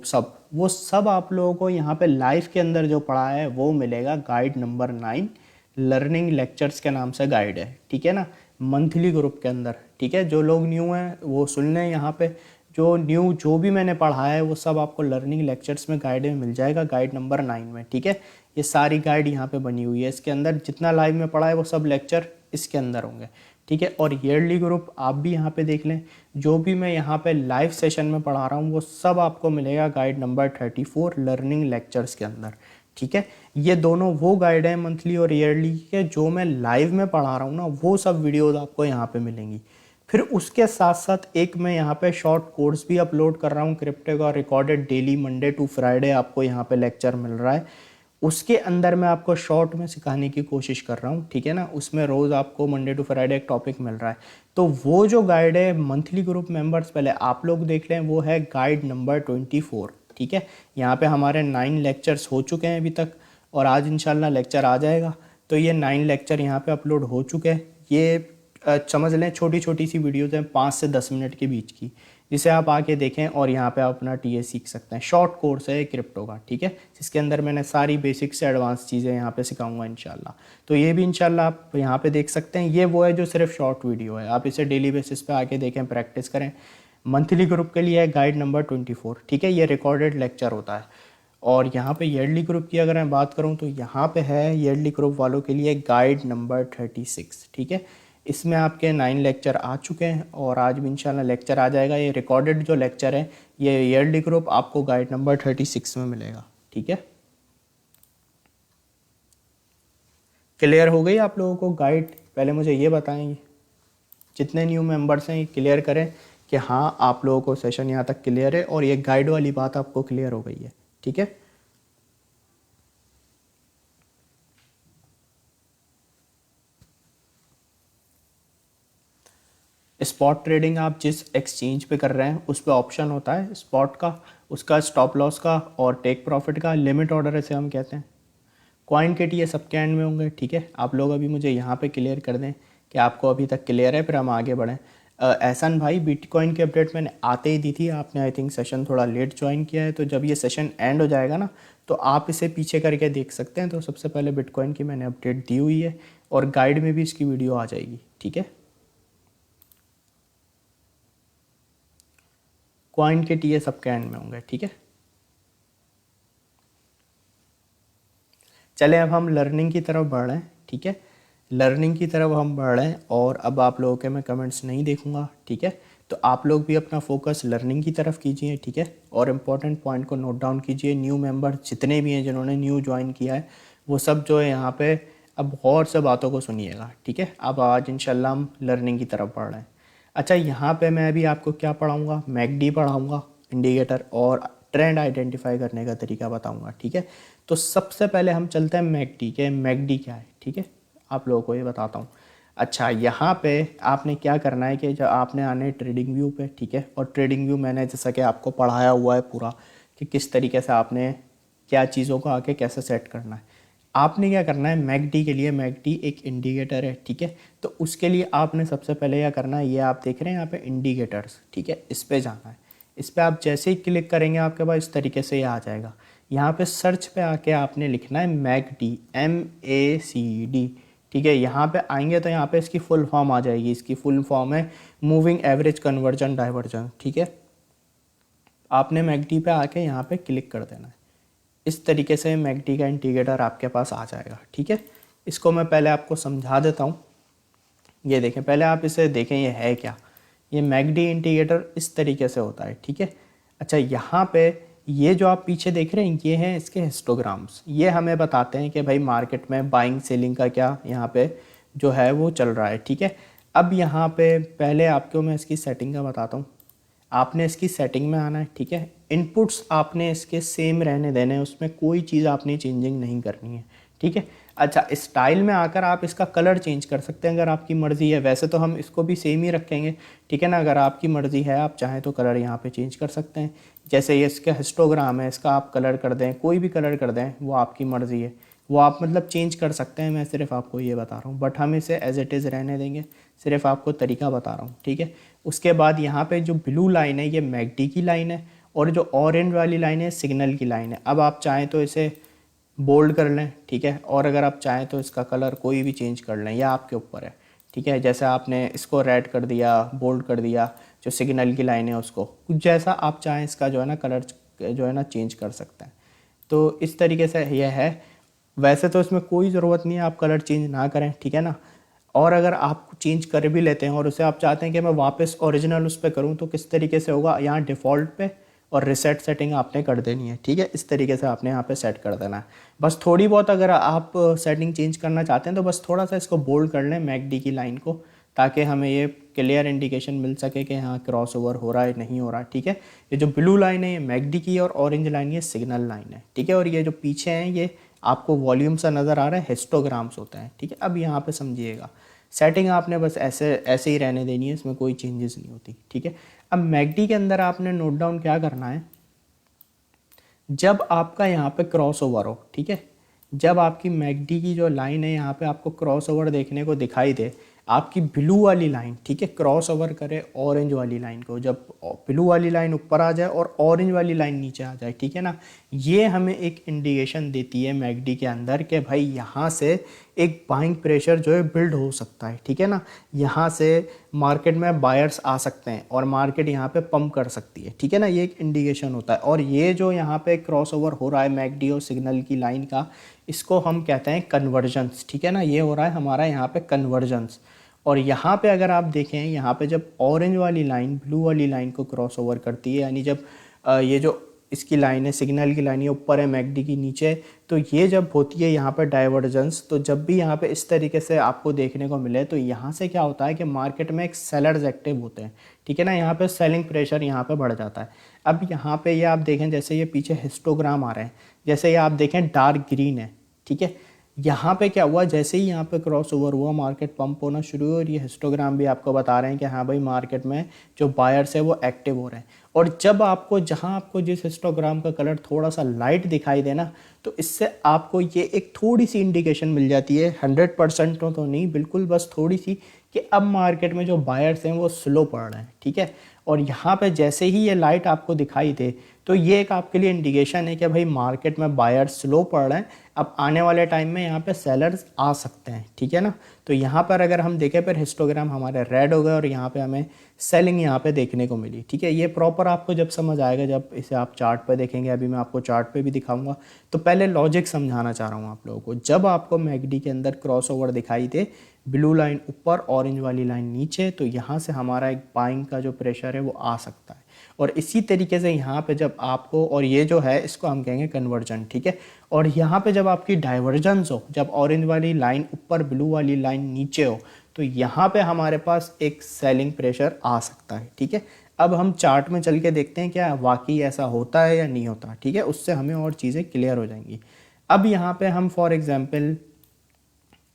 वो सब आप लोगों को यहाँ पे लाइव के अंदर जो पढ़ा है वो मिलेगा। गाइड नंबर 9 लर्निंग लेक्चर्स के नाम से गाइड है। ठीक है ना, मंथली ग्रुप के अंदर। ठीक है, जो लोग न्यू हैं वो सुन लें, यहाँ पे जो भी मैंने पढ़ा है वो सब आपको लर्निंग लेक्चर्स में गाइड में मिल जाएगा, गाइड नंबर 9 में। ठीक है, ये सारी गाइड यहाँ पे बनी हुई है, इसके अंदर जितना लाइव में पढ़ा है वो सब लेक्चर इसके अंदर होंगे। ठीक है, और ईयरली ग्रुप आप भी यहाँ पे देख लें, जो भी मैं यहाँ पे लाइव सेशन में पढ़ा रहा हूँ वो सब आपको मिलेगा गाइड नंबर 34 लर्निंग लेक्चर्स के अंदर। ठीक है, ये दोनों वो गाइड हैं मंथली और ईयरली के, जो मैं लाइव में पढ़ा रहा हूँ ना वो सब वीडियोस आपको यहाँ पे मिलेंगी। फिर उसके साथ साथ एक मैं यहाँ पे शॉर्ट कोर्स भी अपलोड कर रहा हूँ क्रिप्टो का, recorded daily Monday to Friday आपको यहाँ पे लेक्चर मिल रहा है। उसके अंदर मैं आपको शॉर्ट में सिखाने की कोशिश कर रहा हूँ। ठीक है ना, उसमें रोज़ आपको मंडे टू फ्राइडे एक टॉपिक मिल रहा है। तो वो जो गाइड है मंथली ग्रुप मेंबर्स पहले आप लोग देख लें, वो है गाइड नंबर 24। ठीक है, यहाँ पे हमारे 9 लेक्चर्स हो चुके हैं अभी तक और आज इंशाल्लाह लेक्चर आ जाएगा। तो ये 9 लेक्चर यहाँ पे अपलोड हो चुके हैं। ये समझ लें छोटी छोटी सी वीडियोज़ हैं 5 से 10 मिनट के बीच की, जिसे आप आके देखें और यहाँ पे आप अपना टीए सीख सकते हैं। शॉर्ट कोर्स है क्रिप्टो का। ठीक है, जिसके अंदर मैंने सारी बेसिक से एडवांस चीज़ें यहाँ पे सिखाऊंगा इंशाल्लाह। तो ये भी इंशाल्लाह आप यहाँ पे देख सकते हैं। ये वो है जो सिर्फ शॉर्ट वीडियो है, आप इसे डेली बेसिस पे आके देखें, प्रैक्टिस करें। मंथली ग्रुप के लिए है गाइड नंबर 24। ठीक है, ये रिकॉर्डेड लेक्चर होता है। और यहाँ पे ईयरली ग्रुप की अगर मैं बात करूँ तो यहाँ पे है ईयरली ग्रुप वालों के लिए गाइड नंबर 36, ठीक है। इसमें आपके 9 लेक्चर आ चुके हैं और आज भी इंशाल्लाह लेक्चर आ जाएगा। ये रिकॉर्डेड जो लेक्चर है ये ईयरली ग्रुप आपको गाइड नंबर 36 में मिलेगा, ठीक है। क्लियर हो गई आप लोगों को गाइड? पहले मुझे ये बताएं, जितने न्यू मेंबर्स हैं ये क्लियर करें कि हाँ आप लोगों को सेशन यहाँ तक क्लियर है और ये गाइड वाली बात आपको क्लियर हो गई है, ठीक है। स्पॉट ट्रेडिंग आप जिस एक्सचेंज पे कर रहे हैं उस पे ऑप्शन होता है स्पॉट का, उसका स्टॉप लॉस का और टेक प्रॉफिट का, लिमिट ऑर्डर ऐसे हम कहते हैं। कॉइन किट ये सबके एंड में होंगे, ठीक है। आप लोग अभी मुझे यहाँ पे क्लियर कर दें कि आपको अभी तक क्लियर है, फिर हम आगे बढ़ें। एहसान भाई बिटकॉइन की अपडेट मैंने आते ही दी थी, आपने आई थिंक सेशन थोड़ा लेट ज्वाइन किया है, तो जब ये सेशन एंड हो जाएगा ना तो आप इसे पीछे करके देख सकते हैं। तो सबसे पहले बिटकॉइन की मैंने अपडेट दी हुई है और गाइड में भी इसकी वीडियो आ जाएगी, ठीक है। कॉइन किट ये सबके एंड में होंगे, ठीक है। चलें अब हम लर्निंग की तरफ बढ़ रहे हैं, ठीक है। लर्निंग की तरफ हम बढ़ रहे हैं और अब आप लोगों के मैं कमेंट्स नहीं देखूंगा, ठीक है। तो आप लोग भी अपना फोकस लर्निंग की तरफ कीजिए, ठीक है। और इम्पोर्टेंट पॉइंट को नोट डाउन कीजिए। न्यू मेंबर जितने भी हैं जिन्होंने न्यू ज्वाइन किया है वो सब जो है यहाँ पे अब गौर से बातों को सुनिएगा, ठीक है। अब आज इंशाल्लाह हम लर्निंग की तरफ बढ़ रहे हैं। अच्छा, यहाँ पे मैं अभी आपको क्या पढ़ाऊँगा? मैकडी पढ़ाऊँगा, इंडिकेटर, और ट्रेंड आइडेंटिफाई करने का तरीका बताऊँगा, ठीक है। तो सबसे पहले हम चलते हैं मैकडी के। मैकडी क्या है, ठीक है, आप लोगों को ये बताता हूँ। अच्छा, यहाँ पे आपने क्या करना है कि जब आपने आने है ट्रेडिंग व्यू पे, ठीक है। और ट्रेडिंग व्यू मैंने जैसा कि आपको पढ़ाया हुआ है पूरा कि किस तरीके से आपने क्या चीज़ों को आके कैसे सेट करना है। आपने क्या करना है, मैकडी के लिए, मैकडी एक इंडिकेटर है, ठीक है। तो उसके लिए आपने सबसे पहले क्या करना है, ये आप देख रहे हैं यहाँ पे इंडिकेटर्स, ठीक है, इस पे जाना है। इस पर आप जैसे ही क्लिक करेंगे आपके पास इस तरीके से ये आ जाएगा। यहाँ पे सर्च पे आके आपने लिखना है मैकडी, MACD, ठीक है। यहाँ पे आएंगे तो यहाँ पे इसकी फुल फॉर्म आ जाएगी। इसकी फुल फॉर्म है मूविंग एवरेज कन्वर्जन डाइवर्जन, ठीक है। आपने मैकडी पे आके यहाँ पे क्लिक कर देना है। इस तरीके से मैकडी का इंडिकेटर आपके पास आ जाएगा, ठीक है। इसको मैं पहले आपको समझा देता हूँ। ये देखें, पहले आप इसे देखें ये है क्या। ये मैकडी इंडिकेटर इस तरीके से होता है, ठीक है। अच्छा, यहाँ पे ये जो आप पीछे देख रहे हैं ये हैं इसके हिस्टोग्राम्स। ये हमें बताते हैं कि भाई मार्केट में बाइंग सेलिंग का क्या यहाँ पे जो है वो चल रहा है, ठीक है। अब यहाँ पे पहले आपको मैं इसकी सेटिंग का बताता हूँ। आपने इसकी सेटिंग में आना है, ठीक है। इनपुट्स आपने इसके सेम रहने देने हैं, उसमें कोई चीज़ आपने चेंजिंग नहीं करनी है, ठीक है। अच्छा, स्टाइल में आकर आप इसका कलर चेंज कर सकते हैं अगर आपकी मर्ज़ी है। वैसे तो हम इसको भी सेम ही रखेंगे, ठीक है ना। अगर आपकी मर्ज़ी है आप चाहें तो कलर यहाँ पे चेंज कर सकते हैं। जैसे ये इसका हिस्टोग्राम है, इसका आप कलर कर दें, कोई भी कलर कर दें, वो आपकी मर्ज़ी है, वो आप मतलब चेंज कर सकते हैं। मैं सिर्फ आपको ये बता रहा हूँ, बट हम इसे एज इट इज़ रहने देंगे, सिर्फ आपको तरीका बता रहा हूँ, ठीक है। उसके बाद यहाँ पे जो ब्लू लाइन है ये मैकडी की लाइन है और जो ऑरेंज वाली लाइन है सिग्नल की लाइन है। अब आप चाहें तो इसे बोल्ड कर लें, ठीक है, और अगर आप चाहें तो इसका कलर कोई भी चेंज कर लें, यह आपके ऊपर है, ठीक है। जैसे आपने इसको रेड कर दिया, बोल्ड कर दिया, जो सिग्नल की लाइन है उसको, कुछ जैसा आप चाहें इसका जो है ना कलर जो है ना चेंज कर सकते हैं। तो इस तरीके से यह है। वैसे तो इसमें कोई ज़रूरत नहीं है आप कलर चेंज ना करें, ठीक है ना। और अगर आप चेंज कर भी लेते हैं और उसे आप चाहते हैं कि मैं वापस ओरिजिनल उस पर करूँ तो किस तरीके से होगा, यहाँ डिफ़ॉल्ट पे और रिसेट सेटिंग आपने कर देनी है, ठीक है। इस तरीके से आपने यहाँ पे सेट कर देना है। बस थोड़ी बहुत अगर आप सेटिंग चेंज करना चाहते हैं तो बस थोड़ा सा इसको बोल्ड कर लें मैकडी की लाइन को, ताकि हमें ये क्लियर इंडिकेशन मिल सके कि हाँ क्रॉस ओवर हो रहा है नहीं हो रहा है, ठीक है। ये जो ब्लू लाइन है ये मैकडी की और ऑरेंज लाइन ये सिग्नल लाइन है, ठीक है। और ये जो पीछे हैं ये आपको वॉल्यूम सा नज़र आ रहा है, हिस्टोग्राम्स होते हैं, ठीक है। अब यहाँ पे समझिएगा, सेटिंग आपने बस ऐसे ऐसे ही रहने देनी है, इसमें कोई चेंजेस नहीं होती, ठीक है। अब मैकडी के अंदर आपने नोट डाउन क्या करना है, जब आपका यहाँ पे क्रॉस ओवर हो, ठीक है, जब आपकी मैकडी की जो लाइन है यहाँ पे आपको क्रॉस ओवर देखने को दिखाई दे, आपकी ब्लू वाली लाइन, ठीक है, क्रॉस ओवर करे ऑरेंज वाली लाइन को, जब ब्लू वाली लाइन ऊपर आ जाए और ऑरेंज वाली लाइन नीचे आ जाए, ठीक है ना, ये हमें एक इंडिकेशन देती है मैकडी के अंदर कि भाई यहाँ से एक बाइंग प्रेशर जो है बिल्ड हो सकता है, ठीक है ना, यहाँ से मार्केट में बायर्स आ सकते हैं और मार्केट यहाँ पे पंप कर सकती है, ठीक है ना, ये एक इंडिकेशन होता है। और ये जो यहाँ पे क्रॉस ओवर हो रहा है मैकडी और सिग्नल की लाइन का, इसको हम कहते हैं कन्वर्जेंस, ठीक है ना, ये हो रहा है हमारा यहाँ पे कन्वर्जेंस। और यहाँ पे अगर आप देखें, यहाँ पे जब ऑरेंज वाली लाइन ब्लू वाली लाइन को क्रॉस ओवर करती है, यानी जब ये जो इसकी लाइन है, सिग्नल की लाइन, ये ऊपर है मैकडी की नीचे, तो ये जब होती है यहाँ पे डाइवर्जेंस, तो जब भी यहाँ पे इस तरीके से आपको देखने को मिले, तो यहाँ से क्या होता है कि मार्केट में एक सेलर्स एक्टिव होते हैं, ठीक है ना, यहाँ पे सेलिंग प्रेशर यहाँ पे बढ़ जाता है। अब यहाँ पे ये आप देखें, जैसे ये पीछे हिस्टोग्राम आ रहे हैं, जैसे ये आप देखें डार्क ग्रीन है, ठीक है, यहाँ पे क्या हुआ, जैसे ही यहाँ पे क्रॉस ओवर हुआ मार्केट पंप होना शुरू हुआ, और ये हिस्टोग्राम भी आपको बता रहे हैं कि हाँ भाई मार्केट में जो बायर्स है वो एक्टिव हो रहे हैं। और जब आपको, जहाँ आपको जिस हिस्टोग्राम का कलर थोड़ा सा लाइट दिखाई देना, तो इससे आपको ये एक थोड़ी सी इंडिकेशन मिल जाती है, 100% तो नहीं, बिल्कुल बस थोड़ी सी, कि अब मार्केट में जो बायर्स हैं वो स्लो पड़ रहे हैं, ठीक है। और यहाँ पे जैसे ही ये लाइट आपको दिखाई दे, तो ये एक आपके लिए इंडिकेशन है कि भाई मार्केट में बायर्स स्लो पड़ रहे हैं, अब आने वाले टाइम में यहाँ पे सेलर्स आ सकते हैं, ठीक है ना। तो यहाँ पर अगर हम देखें, फिर हिस्टोग्राम हमारे रेड हो गए और यहाँ पे हमें सेलिंग यहाँ पे देखने को मिली, ठीक है। ये प्रॉपर आपको जब समझ आएगा, जब इसे आप चार्ट पे देखेंगे, अभी मैं आपको चार्ट पे भी दिखाऊंगा। तो पहले लॉजिक समझाना चाह रहा हूँ आप लोगों को। जब आपको मैकडी के अंदर क्रॉस ओवर दिखाई दे, ब्लू लाइन ऊपर ऑरेंज वाली लाइन नीचे, तो यहाँ से हमारा एक बाइंग का जो प्रेशर है वो आ सकता है। और इसी तरीके से यहाँ पे जब आपको, और ये जो है इसको हम कहेंगे कन्वर्जन, ठीक है। और यहाँ पे जब आपकी डाइवर्जेंस हो, जब ऑरेंज वाली लाइन ऊपर ब्लू वाली लाइन नीचे हो, तो यहाँ पे हमारे पास एक सेलिंग प्रेशर आ सकता है, ठीक है। अब हम चार्ट में चल के देखते हैं क्या वाकई ऐसा होता है या नहीं होता, ठीक है, उससे हमें और चीज़ें क्लियर हो जाएंगी। अब यहाँ पे हम फॉर एग्जाम्पल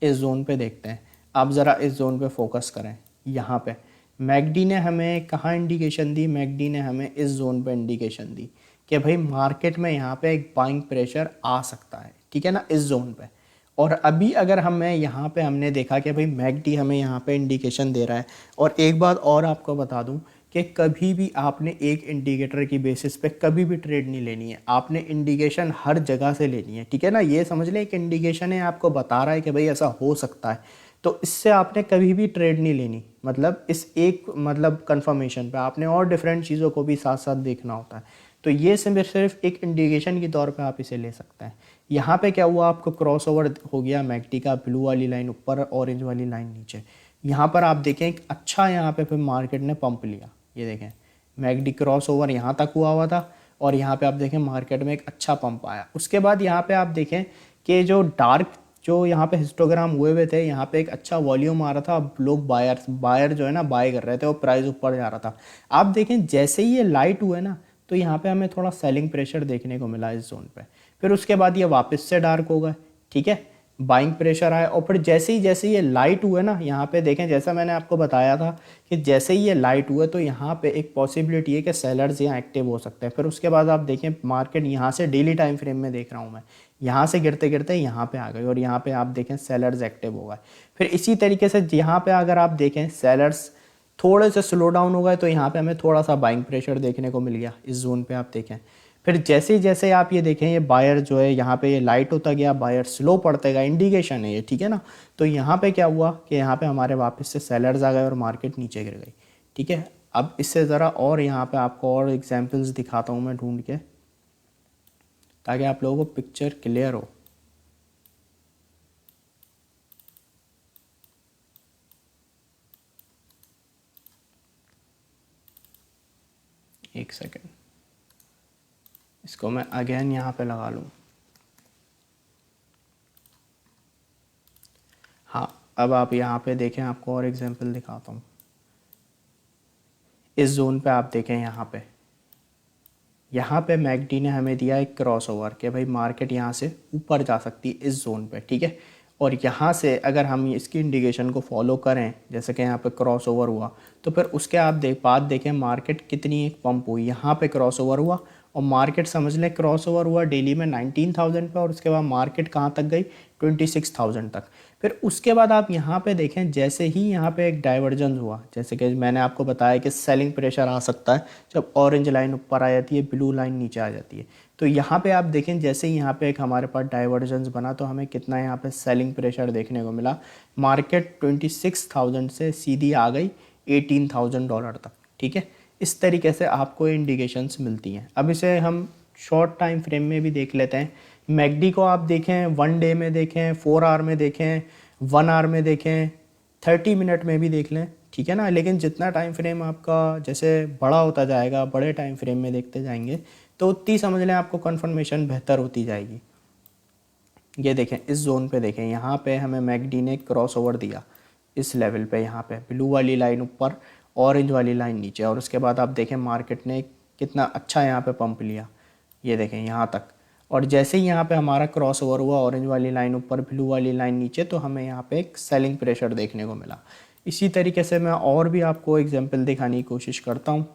इस जोन पे देखते हैं। आप ज़रा इस जोन पे फोकस करें। यहाँ पे मैकडी ने हमें कहाँ इंडिकेशन दी, मैकडी ने हमें इस जोन पे इंडिकेशन दी कि भाई मार्केट में यहाँ पे एक बाइंग प्रेशर आ सकता है, ठीक है ना, इस जोन पे। और अभी अगर हमें यहाँ पे हमने देखा कि भाई मैकडी हमें यहाँ पे इंडिकेशन दे रहा है। और एक बात और आपको बता दूँ कि कभी भी आपने एक इंडिकेटर की बेसिस पे कभी भी ट्रेड नहीं लेनी है, आपने इंडिकेशन हर जगह से लेनी है, ठीक है ना। ये समझ लें एक इंडिकेशन है, आपको बता रहा है कि भाई ऐसा हो सकता है, तो इससे आपने कभी भी ट्रेड नहीं लेनी, मतलब इस एक मतलब कंफर्मेशन पे आपने और डिफरेंट चीज़ों को भी साथ साथ देखना होता है। तो ये सिर्फ एक इंडिकेशन के तौर पे आप इसे ले सकते हैं। यहाँ पे क्या हुआ, आपको क्रॉस ओवर हो गया मैकडी का, ब्लू वाली लाइन ऊपर ऑरेंज वाली लाइन नीचे। यहाँ पर आप देखें एक अच्छा, यहाँ पे फिर मार्केट ने पंप लिया, ये देखें मैकडी क्रॉस ओवर यहाँ तक हुआ था, और यहाँ पे आप देखें मार्केट में एक अच्छा पंप आया। उसके बाद यहाँ पे आप देखें कि जो यहाँ पे हिस्टोग्राम हुए थे, यहाँ पे एक अच्छा वॉल्यूम आ रहा था, लोग बायर जो है ना बाय कर रहे थे, और प्राइस ऊपर जा रहा था। आप देखें जैसे ही ये लाइट हुए ना, तो यहाँ पे हमें थोड़ा सेलिंग प्रेशर देखने को मिला इस जोन पे। फिर उसके बाद ये वापस से डार्क हो गए, ठीक है, बाइंग प्रेशर आया। और फिर जैसे ही ये लाइट हुए ना, यहाँ पे देखें जैसा मैंने आपको बताया था कि जैसे ही ये लाइट हुए, तो यहाँ पे एक पॉसिबिलिटी है कि सेलर्स यहाँ एक्टिव हो सकते हैं। फिर उसके बाद आप देखें मार्केट यहाँ से डेली टाइम फ्रेम में देख रहा हूँ मैं, यहाँ से गिरते गिरते यहाँ पे आ गई, और यहाँ पे आप देखें सेलर्स एक्टिव हो गए। फिर इसी तरीके से यहाँ पे अगर आप देखें सेलर्स थोड़े से स्लो डाउन हो गए, तो यहाँ पे हमें थोड़ा सा बाइंग प्रेशर देखने को मिल गया इस जोन पे आप देखें। फिर जैसे जैसे आप ये देखें, ये बायर जो है यहाँ पे ये लाइट होता गया, बायर स्लो पड़ते गया, इंडिकेशन है ये, ठीक है ना। तो यहाँ पे क्या हुआ कि यहाँ पे हमारे वापस से सेलर्स आ गए और मार्केट नीचे गिर गई, ठीक है। अब इससे ज़रा और यहाँ पे आपको और एग्जाम्पल्स दिखाता हूँ मैं ढूंढ के, ताकि आप लोगों को पिक्चर क्लियर हो। एक सेकेंड, इसको मैं अगेन यहाँ पे लगा लूँ। हाँ, अब आप यहाँ पे देखें, आपको और एग्जांपल दिखाता हूँ। इस जोन पे आप देखें, यहाँ पे मैकडी ने हमें दिया एक क्रॉस ओवर कि भाई मार्केट यहाँ से ऊपर जा सकती है इस जोन पे, ठीक है। और यहाँ से अगर हम इसकी इंडिकेशन को फॉलो करें, जैसे कि यहाँ पे क्रॉस ओवर हुआ, तो फिर उसके आप बात देखें मार्केट कितनी एक पंप हुई, यहाँ पे क्रॉस ओवर हुआ और मार्केट समझ लें क्रॉस ओवर हुआ डेली में 19,000 पे, और उसके बाद मार्केट कहाँ तक गई 26,000 तक। फिर उसके बाद आप यहाँ पे देखें, जैसे ही यहाँ पे एक डाइवर्जेंस हुआ, जैसे कि मैंने आपको बताया कि सेलिंग प्रेशर आ सकता है जब ऑरेंज लाइन ऊपर आ जाती है, ब्लू लाइन नीचे आ जाती है। तो यहाँ पे आप देखें, जैसे ही यहाँ पे एक हमारे पास डाइवर्जेंस बना तो हमें कितना यहाँ पे सेलिंग प्रेशर देखने को मिला। मार्केट 26,000 से सीधी आ गई $18,000 तक, ठीक है। इस तरीके से आपको इंडिकेशंस मिलती हैं। अब इसे हम शॉर्ट टाइम फ्रेम में भी देख लेते हैं। मैकडी को आप देखें 1 डे में देखें, 4 आवर में देखें, 1 आवर में देखें, 30 मिनट में भी देख लें, ठीक है ना। लेकिन जितना टाइम फ्रेम आपका जैसे बड़ा होता जाएगा, बड़े टाइम फ्रेम में देखते जाएंगे, तो उतनी समझ लें आपको कन्फर्मेशन बेहतर होती जाएगी। ये देखें, इस जोन पे देखें, यहाँ पे हमें मैकडी ने क्रॉस ओवर दिया इस लेवल पे, यहाँ पे ब्लू वाली लाइन ऊपर, ऑरेंज वाली लाइन नीचे, और उसके बाद आप देखें मार्केट ने कितना अच्छा यहाँ पे पंप लिया, ये देखें यहाँ तक। और जैसे ही यहाँ पे हमारा क्रॉस ओवर हुआ, ऑरेंज वाली लाइन ऊपर, ब्लू वाली लाइन नीचे, तो हमें यहाँ पे एक सेलिंग प्रेशर देखने को मिला। इसी तरीके से मैं और भी आपको एग्जांपल दिखाने की कोशिश करता हूँ,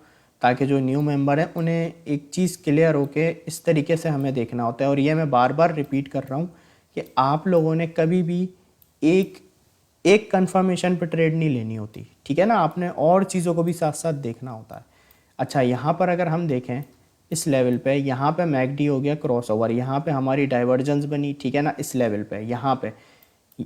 ताकि जो न्यू मेंबर हैं उन्हें एक चीज़ क्लियर हो के इस तरीके से हमें देखना होता है। और ये मैं बार बार रिपीट कर रहा हूँ कि आप लोगों ने कभी भी एक कंफर्मेशन पे ट्रेड नहीं लेनी होती, ठीक है ना। आपने और चीज़ों को भी साथ साथ देखना होता है। अच्छा, यहाँ पर अगर हम देखें इस लेवल पे, यहाँ पे मैकडी हो गया क्रॉस ओवर, यहाँ पे हमारी डाइवर्जेंस बनी, ठीक है ना। इस लेवल पे, यहाँ पे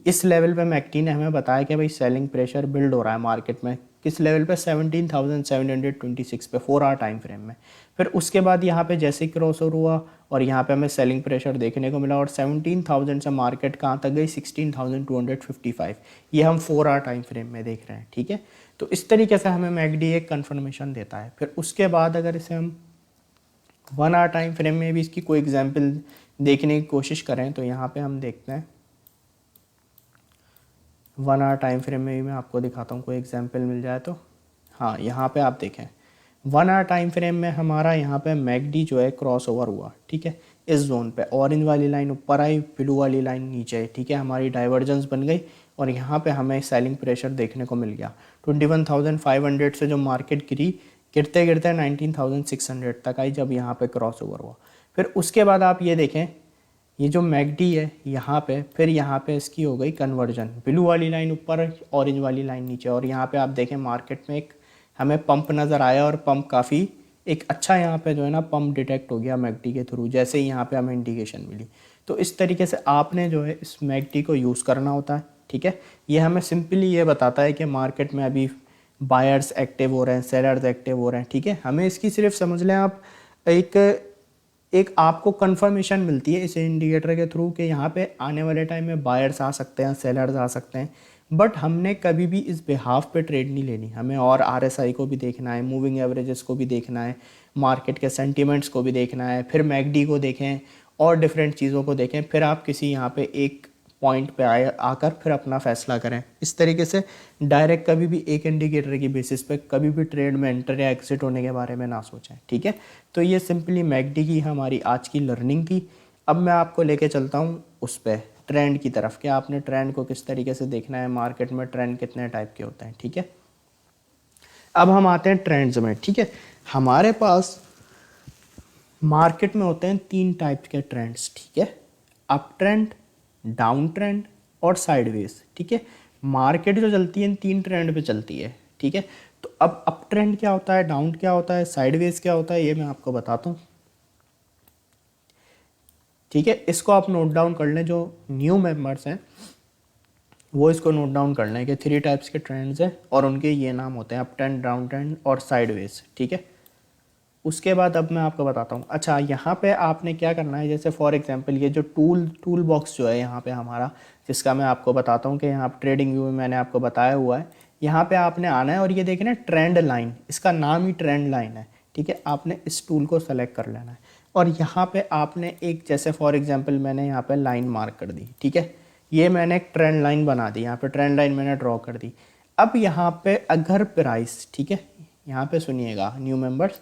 इस लेवल पे मैकडी ने हमें बताया कि भाई सेलिंग प्रेशर बिल्ड हो रहा है मार्केट में। किस लेवल पे 17,726 पे 4 आवर टाइम फ्रेम में। फिर उसके बाद यहाँ पे जैसे क्रॉस ओवर हुआ और यहाँ पे हमें सेलिंग प्रेशर देखने को मिला, और 17,000 से मार्केट कहाँ तक गई 16,255। ये हम 4 आवर टाइम फ्रेम में देख रहे हैं, ठीक है। तो इस तरीके से हमें मैकडी एक कन्फर्मेशन देता है। फिर उसके बाद अगर इसे हम 1 आवर टाइम फ्रेम में भी इसकी कोई एग्जाम्पल देखने की कोशिश करें, तो यहाँ पे हम देखते हैं 1 आवर टाइम फ्रेम में भी मैं आपको दिखाता हूँ, कोई एग्जांपल मिल जाए तो। हाँ, यहाँ पे आप देखें 1 आवर टाइम फ्रेम में हमारा यहाँ पे मैकडी जो है क्रॉस ओवर हुआ, ठीक है। इस जोन पे ऑरेंज वाली लाइन ऊपर आई, ब्लू वाली लाइन नीचे है, ठीक है। हमारी डाइवर्जेंस बन गई और यहाँ पे हमें सेलिंग प्रेशर देखने को मिल गया। 21,500 से जो मार्केट गिरते गिरते 19,600 तक आई जब यहाँ पे क्रॉस ओवर हुआ। फिर उसके बाद आप ये देखें, ये जो मैकडी है यहाँ पे, फिर यहाँ पे इसकी हो गई कन्वर्जन, ब्लू वाली लाइन ऊपर, ऑरेंज वाली लाइन नीचे, और यहाँ पे आप देखें मार्केट में एक हमें पंप नज़र आया, और पंप काफ़ी एक अच्छा यहाँ पे जो है ना पंप डिटेक्ट हो गया मैकडी के थ्रू, जैसे ही यहाँ पे हमें इंडिकेशन मिली। तो इस तरीके से आपने जो है इस मैकडी को यूज़ करना होता है, ठीक है। ये हमें सिंपली ये बताता है कि मार्केट में अभी बायर्स एक्टिव हो रहे हैं, सेलर्स एक्टिव हो रहे हैं, ठीक है। हमें इसकी सिर्फ समझ लें आप एक आपको कंफर्मेशन मिलती है इस इंडिकेटर के थ्रू कि यहाँ पे आने वाले टाइम में बायर्स आ सकते हैं, सेलर्स आ सकते हैं। बट हमने कभी भी इस बिहाफ पे ट्रेड नहीं लेनी, हमें और RSI को भी देखना है, मूविंग एवरेजेस को भी देखना है, मार्केट के सेंटिमेंट्स को भी देखना है, फिर मैकडी को देखें और डिफरेंट चीज़ों को देखें, फिर आप किसी यहाँ पे एक पॉइंट पे आकर फिर अपना फैसला करें। इस तरीके से डायरेक्ट कभी भी एक इंडिकेटर की बेसिस पे कभी भी ट्रेड में एंटर या एग्जिट होने के बारे में ना सोचें, ठीक है। तो ये सिंपली मैकडी की हमारी आज की लर्निंग थी। अब मैं आपको लेके चलता हूँ उस पर ट्रेंड की तरफ, कि आपने ट्रेंड को किस तरीके से देखना है, मार्केट में ट्रेंड कितने टाइप के होते हैं, ठीक है। अब हम आते हैं ट्रेंड्स में, ठीक है। हमारे पास मार्केट में होते हैं 3 टाइप के ट्रेंड्स, ठीक है। अप ट्रेंड, डाउन ट्रेंड और साइडवेज, ठीक है। मार्केट जो चलती है इन 3 ट्रेंड पे चलती है, ठीक है। तो अब अप ट्रेंड क्या होता है, डाउन क्या होता है, साइडवेज क्या होता है, ये मैं आपको बताता हूँ, ठीक है। इसको आप नोट डाउन कर लें, जो न्यू मेंबर्स हैं वो इसको नोट डाउन कर लें कि 3 टाइप्स के ट्रेंड्स हैं और उनके ये नाम होते हैं, अप ट्रेंड, डाउन ट्रेंड और साइडवेज, ठीक है। उसके बाद अब मैं आपको बताता हूँ। अच्छा, यहाँ पे आपने क्या करना है, जैसे फॉर एग्जांपल ये जो टूल बॉक्स जो है यहाँ पे हमारा, जिसका मैं आपको बताता हूँ कि यहाँ पे ट्रेडिंग व्यू में मैंने आपको बताया हुआ है, यहाँ पे आपने आना है और ये देखना ट्रेंड लाइन, इसका नाम ही ट्रेंड लाइन है, ठीक है। आपने इस टूल को सेलेक्ट कर लेना है और यहाँ पे आपने एक, जैसे फॉर एग्जाम्पल मैंने यहाँ पर लाइन मार्क कर दी, ठीक है। ये मैंने एक ट्रेंड लाइन बना दी, यहाँ पर ट्रेंड लाइन मैंने ड्रॉ कर दी। अब यहाँ पे अगर प्राइस, ठीक है, यहाँ पे सुनिएगा न्यू मेंबर्स,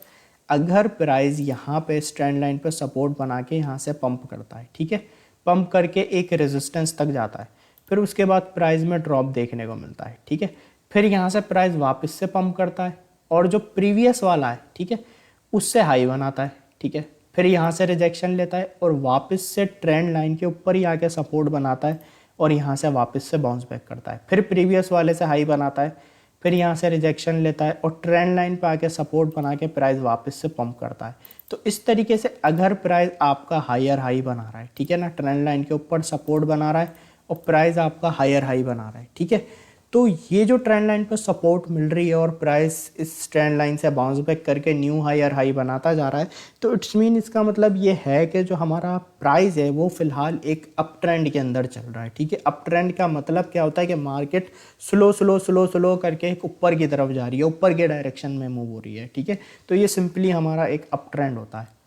अगर प्राइस यहाँ पे इस ट्रेंड लाइन पे सपोर्ट बना के यहाँ से पंप करता है, ठीक है, पंप करके एक रेजिस्टेंस तक जाता है, फिर उसके बाद प्राइस में ड्रॉप देखने को मिलता है, ठीक है। फिर यहाँ से प्राइस वापस से पंप करता है और जो प्रीवियस वाला है, ठीक है, उससे हाई बनाता है, ठीक है। फिर यहाँ से रिजेक्शन लेता है और वापस से ट्रेंड लाइन के ऊपर ही आके सपोर्ट बनाता है और यहाँ से वापस से बाउंस बैक करता है, फिर प्रीवियस वाले से हाई बनाता है, फिर यहाँ से रिजेक्शन लेता है और ट्रेंड लाइन पे आके सपोर्ट बना के प्राइस वापस से पंप करता है। तो इस तरीके से अगर प्राइस आपका हायर हाई बना रहा है, ठीक है ना, ट्रेंड लाइन के ऊपर सपोर्ट बना रहा है और प्राइस आपका हायर हाई बना रहा है, ठीक है, तो ये जो ट्रेंड लाइन पर सपोर्ट मिल रही है और प्राइस इस ट्रेंड लाइन से बाउंस बैक करके न्यू हायर हाई बनाता जा रहा है, तो इट्स मीन इसका मतलब ये है कि जो हमारा प्राइस है वो फिलहाल एक अप ट्रेंड के अंदर चल रहा है, ठीक है। अप ट्रेंड का मतलब क्या होता है कि market slow slow slow slow करके एक ऊपर की तरफ जा रही है, ऊपर के डायरेक्शन में मूव हो रही है, ठीक है। तो ये सिंपली हमारा एक अप ट्रेंड होता है।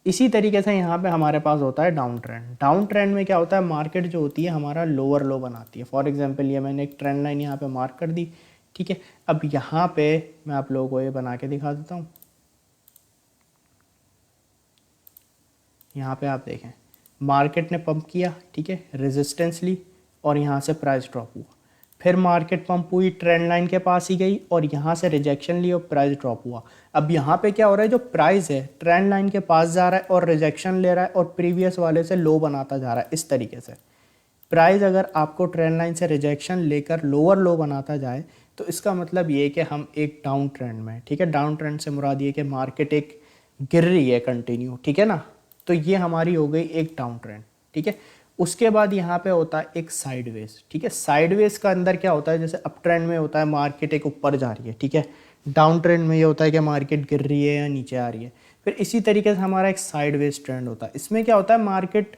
इसी तरीके से यहाँ पे हमारे पास होता है डाउन ट्रेंड। डाउन ट्रेंड में क्या होता है, मार्केट जो होती है हमारा लोअर लो बनाती है। फॉर एग्जांपल ये मैंने एक ट्रेंड लाइन यहाँ पे मार्क कर दी, ठीक है। अब यहाँ पे मैं आप लोगों को ये बना के दिखा देता हूँ। यहाँ पे आप देखें मार्केट ने पंप किया, ठीक है, रेजिस्टेंस ली और यहाँ से प्राइस ड्रॉप हुआ, फिर मार्केट पंप हुई, ट्रेंड लाइन के पास ही गई और यहाँ से रिजेक्शन ली और प्राइस ड्रॉप हुआ। अब यहाँ पे क्या हो रहा है, जो प्राइस है ट्रेंड लाइन के पास जा रहा है और रिजेक्शन ले रहा है और प्रीवियस वाले से लो बनाता जा रहा है। इस तरीके से प्राइस अगर आपको ट्रेंड लाइन से रिजेक्शन लेकर लोअर लो बनाता जाए तो इसका मतलब ये है कि हम एक डाउन ट्रेंड में, ठीक है। डाउन ट्रेंड से मुराद ये कि मार्केट एक गिर रही है कंटिन्यू, ठीक है ना, तो ये हमारी हो गई एक डाउन ट्रेंड, ठीक है। उसके बाद यहाँ पे होता है एक साइडवेज, ठीक है। साइडवेज का अंदर क्या होता है, जैसे अप ट्रेंड में होता है मार्केट एक ऊपर जा रही है, ठीक है। डाउन ट्रेंड में ये होता है कि मार्केट गिर रही है या नीचे आ रही है। फिर इसी तरीके से हमारा एक साइडवेज ट्रेंड होता है। इसमें क्या होता है, मार्केट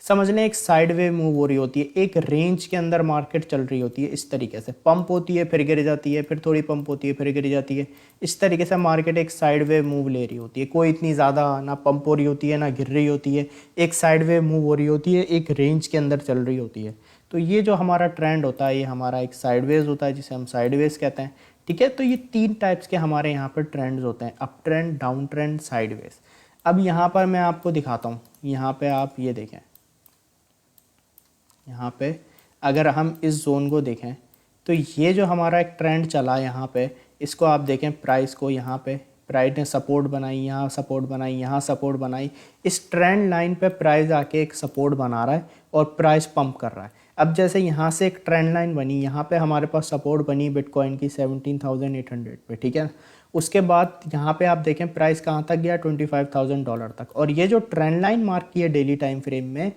समझ लें एक साइडवे मूव हो रही होती है, एक रेंज के अंदर मार्केट चल रही होती है। इस तरीके से पंप होती है फिर गिर जाती है, फिर थोड़ी पंप होती है फिर गिर जाती है। इस तरीके से मार्केट एक साइडवे मूव ले रही होती है, कोई इतनी ज़्यादा ना पंप हो रही होती है ना गिर रही होती है, एक साइडवे मूव हो रही होती है, एक रेंज के अंदर चल रही होती है। तो ये जो हमारा ट्रेंड होता है ये हमारा एक साइडवेज होता है, जिसे हम साइडवेज कहते हैं, ठीक है। तो ये 3 टाइप्स के हमारे यहाँ पर ट्रेंड्स होते हैं, up trend, down trend, sideways. अब यहाँ पर मैं आपको दिखाता हूँ, यहाँ पे आप ये देखें, यहाँ पे अगर हम इस जोन को देखें तो ये जो हमारा एक ट्रेंड चला यहाँ पे, इसको आप देखें प्राइस को, यहाँ पे प्राइस ने सपोर्ट बनाई, यहाँ सपोर्ट बनाई, यहाँ सपोर्ट बनाई, इस ट्रेंड लाइन पे प्राइस आके एक सपोर्ट बना रहा है और प्राइस पंप कर रहा है। अब जैसे यहाँ से एक ट्रेंड लाइन बनी, यहाँ पे हमारे पास सपोर्ट बनी बिटकॉइन की 17,800 पे, ठीक है। उसके बाद यहाँ पे आप देखें प्राइस कहाँ तक गया, $25,000 तक। और ये जो ट्रेंड लाइन मार्क की है डेली टाइम फ्रेम में,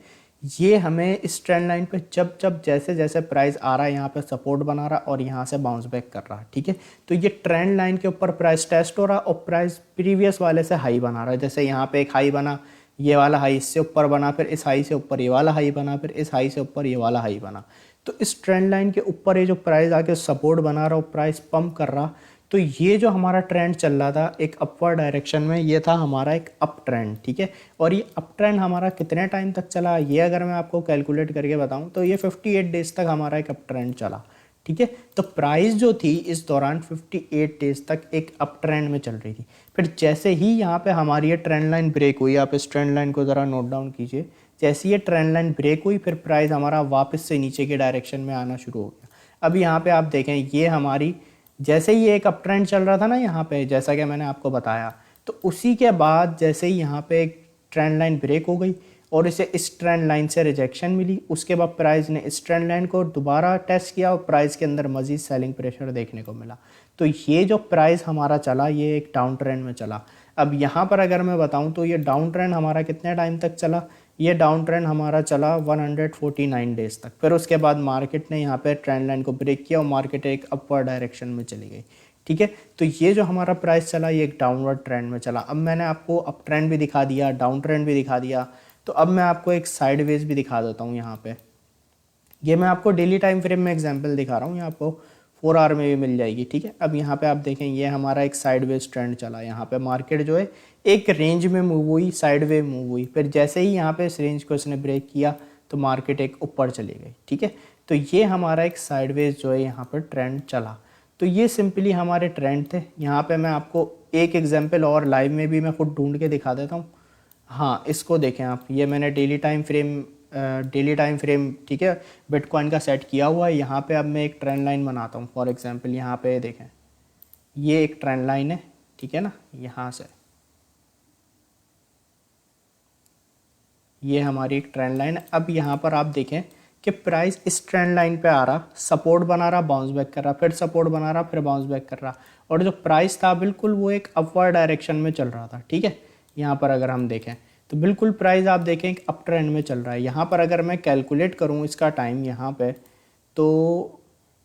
ये हमें इस ट्रेंड लाइन पे जब जब जैसे जैसे प्राइस आ रहा है यहाँ पे सपोर्ट बना रहा है और यहाँ से बाउंस बैक कर रहा है, ठीक है। तो ये ट्रेंड लाइन के ऊपर प्राइस टेस्ट हो रहा है और प्राइस प्रीवियस वाले से हाई बना रहा है। जैसे यहाँ पे एक हाई बना, ये वाला हाई इससे ऊपर बना, फिर इस हाई से ऊपर ये वाला हाई बना, फिर इस हाई से ऊपर ये वाला हाई बना। तो इस ट्रेंड लाइन के ऊपर ये जो प्राइस आके सपोर्ट बना रहा और प्राइस पंप कर रहा, तो ये जो हमारा ट्रेंड चल रहा था एक अपवर्ड डायरेक्शन में, ये था हमारा एक अप ट्रेंड, ठीक है। और ये अप ट्रेंड हमारा कितने टाइम तक चला, ये अगर मैं आपको कैलकुलेट करके बताऊं तो ये 58 डेज तक हमारा एक अप ट्रेंड चला, ठीक है। तो प्राइस जो थी इस दौरान 58 डेज तक एक अप ट्रेंड में चल रही थी। फिर जैसे ही यहाँ पे हमारी ये ट्रेंड लाइन ब्रेक हुई, आप इस ट्रेंड लाइन को ज़रा नोट डाउन कीजिए, जैसे ये ट्रेंड लाइन ब्रेक हुई फिर प्राइस हमारा वापस से नीचे के डायरेक्शन में आना शुरू हो गया। अब यहाँ पे आप देखें ये हमारी, जैसे ही एक अप ट्रेंड चल रहा था ना यहाँ पे, जैसा कि मैंने आपको बताया, तो उसी के बाद जैसे ही यहाँ पे एक ट्रेंड लाइन ब्रेक हो गई और इसे इस ट्रेंड लाइन से रिजेक्शन मिली, उसके बाद प्राइस ने इस ट्रेंड लाइन को दोबारा टेस्ट किया और प्राइस के अंदर मज़ीद सेलिंग प्रेशर देखने को मिला। तो ये जो प्राइस हमारा चला ये एक डाउन ट्रेंड में चला। अब यहाँ पर अगर मैं बताऊँ तो ये डाउन ट्रेंड हमारा कितने टाइम तक चला, ये डाउन ट्रेंड हमारा चला 149 डेज तक। फिर उसके बाद मार्केट ने यहाँ पे ट्रेंड लाइन को ब्रेक किया और मार्केट एक अपवर्ड डायरेक्शन में चली गई, ठीक है। तो ये जो हमारा प्राइस चला ये एक डाउनवर्ड ट्रेंड में चला। अब मैंने आपको अप ट्रेंड भी दिखा दिया, डाउन ट्रेंड भी दिखा दिया, तो अब मैं आपको एक साइडवेज भी दिखा देता हूँ। यहाँ पे ये मैं आपको डेली टाइम फ्रेम में एग्जाम्पल दिखा रहा हूँ, ये आपको 4 आवर में भी मिल जाएगी, ठीक है। अब यहाँ पे आप देखें ये हमारा एक साइडवेज ट्रेंड चला, यहाँ पे मार्केट जो है एक रेंज में मूव हुई, साइडवे मूव हुई, फिर जैसे ही यहाँ पे इस रेंज को इसने ब्रेक किया तो मार्केट एक ऊपर चली गई, ठीक है। तो ये हमारा एक साइडवेज जो है यहाँ पर ट्रेंड चला। तो ये सिंपली हमारे ट्रेंड थे। यहाँ पे मैं आपको एक एग्जाम्पल और लाइव में भी मैं खुद ढूंढ के दिखा देता हूँ। हाँ इसको देखें आप, ये मैंने डेली टाइम फ्रेम ठीक है बिटकॉइन का सेट किया हुआ है। यहाँ पे अब मैं एक ट्रेंड लाइन बनाता हूँ। फॉर एग्जांपल यहाँ पे देखें ये एक ट्रेंड लाइन है, ठीक है ना, यहाँ से ये हमारी एक ट्रेंड लाइन है। अब यहाँ पर आप देखें कि प्राइस इस ट्रेंड लाइन पे आ रहा, सपोर्ट बना रहा, बाउंस बैक कर रहा, फिर सपोर्ट बना रहा, फिर बाउंस बैक कर रहा, और जो प्राइस था बिल्कुल वो एक अपवर्ड डायरेक्शन में चल रहा था। ठीक है, यहाँ पर अगर हम देखें तो बिल्कुल प्राइस आप देखें एक अप ट्रेंड में चल रहा है। यहाँ पर अगर मैं कैलकुलेट करूँ इसका टाइम यहाँ पे, तो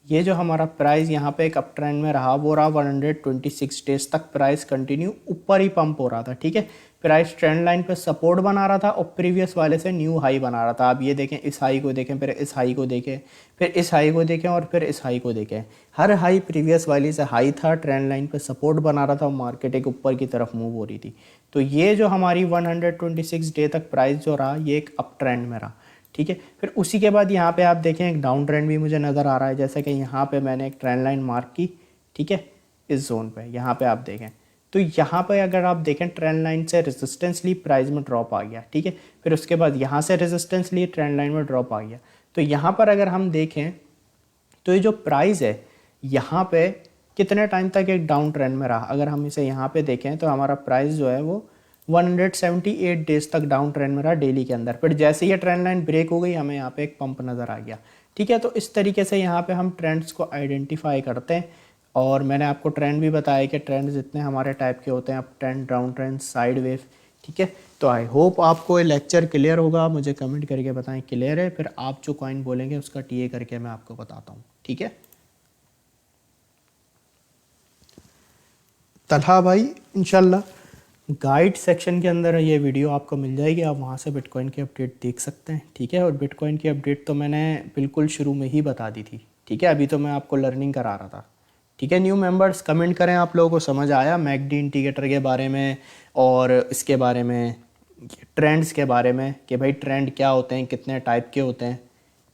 ये जो हमारा प्राइस यहाँ पे एक अप ट्रेंड में रहा वो रहा 126 डेज तक प्राइस कंटिन्यू ऊपर ही पंप हो रहा था। ठीक है, प्राइस ट्रेंड लाइन पे सपोर्ट बना रहा था और प्रीवियस वाले से न्यू हाई बना रहा था। आप ये देखें, इस हाई को देखें, फिर इस हाई को देखें, फिर इस हाई को देखें, और फिर इस हाई को देखें। हर हाई प्रीवियस वाली से हाई था, ट्रेंड लाइन पे सपोर्ट बना रहा था और मार्केट एक ऊपर की तरफ मूव हो रही थी। तो ये जो हमारी 126 डे तक प्राइस जो रहा ये एक अप ट्रेंड में रहा। ठीक है, फिर उसी के बाद यहाँ पे आप देखें एक डाउन ट्रेंड भी मुझे नज़र आ रहा है, जैसे कि यहाँ पे मैंने एक ट्रेंड लाइन मार्क की। ठीक है, इस जोन पे यहाँ पे आप देखें तो यहाँ पे अगर आप देखें ट्रेंड लाइन से रेजिस्टेंस ली, प्राइस में ड्रॉप आ गया। ठीक है, फिर उसके बाद यहाँ से रेजिस्टेंस ली, ट्रेंड लाइन में ड्रॉप आ गया। तो यहाँ पर अगर हम देखें तो ये जो प्राइस है यहाँ पे कितने टाइम तक एक डाउन ट्रेंड में रहा, अगर हम इसे यहाँ पे देखें तो हमारा प्राइस जो है वो 178 डेज तक डाउन ट्रेंड में रहा डेली के अंदर। फिर जैसे ये ट्रेंड लाइन ब्रेक हो गई हमें यहाँ पे एक पंप नज़र आ गया। ठीक है, तो इस तरीके से यहाँ पे हम ट्रेंड्स को आइडेंटिफाई करते हैं। और मैंने आपको ट्रेंड भी बताया कि ट्रेंड जितने हमारे टाइप के होते हैं, up trend, down trend, side wave. ठीक है, तो आई होप आपको ये लेक्चर क्लियर होगा। मुझे कमेंट करके बताएं क्लियर है, फिर आप जो कॉइन बोलेंगे उसका टीए करके मैं आपको बताता हूँ। ठीक है, तलहा भाई इंशाल्लाह गाइड सेक्शन के अंदर ये वीडियो आपको मिल जाएगी, आप वहाँ से बिटकॉइन की अपडेट देख सकते हैं। ठीक है, और बिटकॉइन की अपडेट तो मैंने बिल्कुल शुरू में ही बता दी थी। ठीक है, अभी तो मैं आपको लर्निंग करा रहा था। ठीक है, न्यू मेंबर्स कमेंट करें आप लोगों को समझ आया मैकडी इंडिकेटर के बारे में और इसके बारे में, ट्रेंड्स के बारे में कि भाई ट्रेंड क्या होते हैं, कितने टाइप के होते हैं।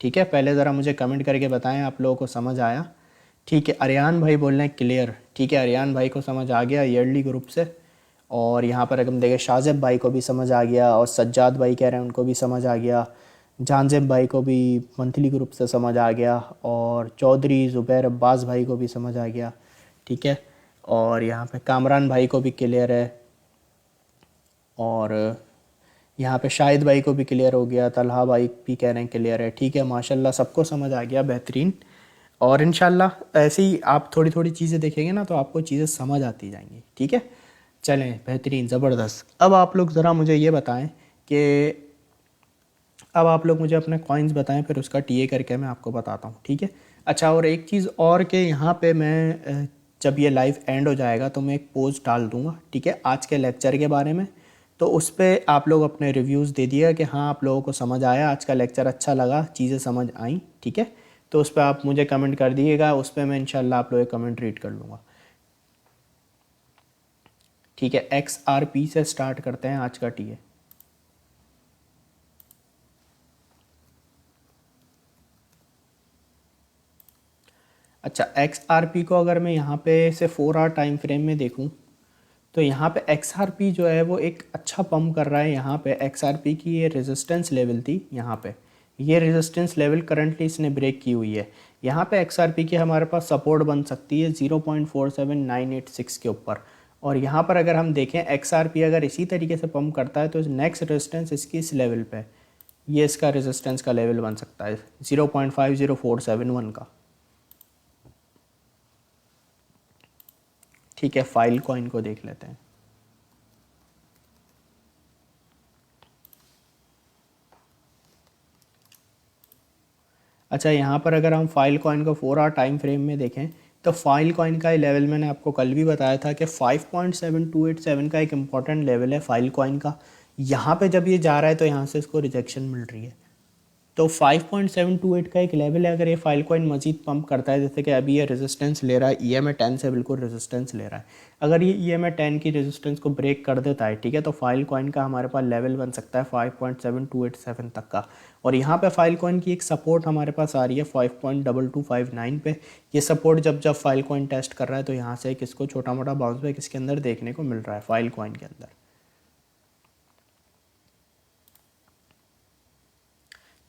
ठीक है, पहले ज़रा मुझे कमेंट करके बताएं आप लोगों को समझ आया। ठीक है, अरियान भाई बोल रहे हैं क्लियर। ठीक है, अरियान भाई को समझ आ गया ईयरली ग्रुप से। और यहाँ पर अगर हम देखें शाजिब भाई को भी समझ आ गया, और सज्जाद भाई कह रहे हैं उनको भी समझ आ गया, जानजेब भाई को भी मंथली ग्रुप से समझ आ गया, और चौधरी ज़ुबैर अब्बास भाई को भी समझ आ गया। ठीक है, और यहाँ पे कामरान भाई को भी क्लियर है, और यहाँ पे शाहिद भाई को भी क्लियर हो गया, तलहा भाई भी कह रहे हैं क्लियर है। ठीक है, माशाल्लाह सबको समझ आ गया, बेहतरीन। और इंशाल्लाह ऐसे ही आप थोड़ी थोड़ी चीज़ें देखेंगे ना तो आपको चीज़ें समझ आती जाएंगी। ठीक है, चलें, बेहतरीन, ज़बरदस्त। अब आप लोग ज़रा मुझे ये बताएं कि अब आप लोग मुझे अपने कॉइन्स बताएं, फिर उसका टीए करके मैं आपको बताता हूँ। ठीक है, अच्छा, और एक चीज़ और कि यहाँ पे मैं जब ये लाइव एंड हो जाएगा तो मैं एक पोस्ट डाल दूँगा। ठीक है, आज के लेक्चर के बारे में, तो उस पर आप लोग अपने रिव्यूज़ दे दिए कि हाँ आप लोगों को समझ आया, आज का लेक्चर अच्छा लगा, चीज़ें समझ आई। ठीक है, तो उस पर आप मुझे कमेंट कर दिएगा, उस पर मैं इंशाल्लाह आप लोगों के कमेंट रीड कर लूँगा। ठीक है, XRP से स्टार्ट करते हैं आज का टीए। अच्छा, XRP को अगर मैं यहाँ पे से 4 आवर टाइम फ्रेम में देखूँ तो यहाँ पे XRP जो है वो एक अच्छा पंप कर रहा है। यहाँ पे XRP की ये रेजिस्टेंस लेवल थी, यहाँ पे ये रेजिस्टेंस लेवल करंटली इसने ब्रेक की हुई है। यहाँ पे XRP की हमारे पास सपोर्ट बन सकती है 0.47986 के ऊपर। और यहाँ पर अगर हम देखें XRP अगर इसी तरीके से पंप करता है तो नेक्स्ट रेजिस्टेंस इसकी इस लेवल पे, ये इसका रेजिस्टेंस का लेवल बन सकता है 0.50471 का। ठीक है, फाइल कॉइन को देख लेते हैं। अच्छा, यहाँ पर अगर हम फाइल कॉइन को 4 आवर टाइम फ्रेम में देखें तो फाइल कॉइन का ये लेवल मैंने आपको कल भी बताया था कि 5.7287 का एक इम्पॉर्टेंट लेवल है फाइल कॉइन का। यहाँ पे जब ये जा रहा है तो यहाँ से इसको रिजेक्शन मिल रही है। तो 5.728 का एक लेवल है, अगर ये फाइल कॉइन मजीद पंप करता है, जैसे कि अभी ये रेजिस्टेंस ले रहा है, EMA 10 से बिल्कुल रेजिस्टेंस ले रहा है, अगर ये EMA 10 की रेजिस्टेंस को ब्रेक कर देता है, ठीक है, तो फाइल कॉइन का हमारे पास लेवल बन सकता है 5.7287 तक का। और यहाँ पे फाइल कॉइन की एक सपोर्ट हमारे पास आ रही है 5.2259 पे। ये सपोर्ट जब जब फाइल कॉइन टेस्ट कर रहा है तो यहाँ से एक इसको छोटा मोटा बाउंस बैक इसके अंदर देखने को मिल रहा है फाइल कॉइन के अंदर।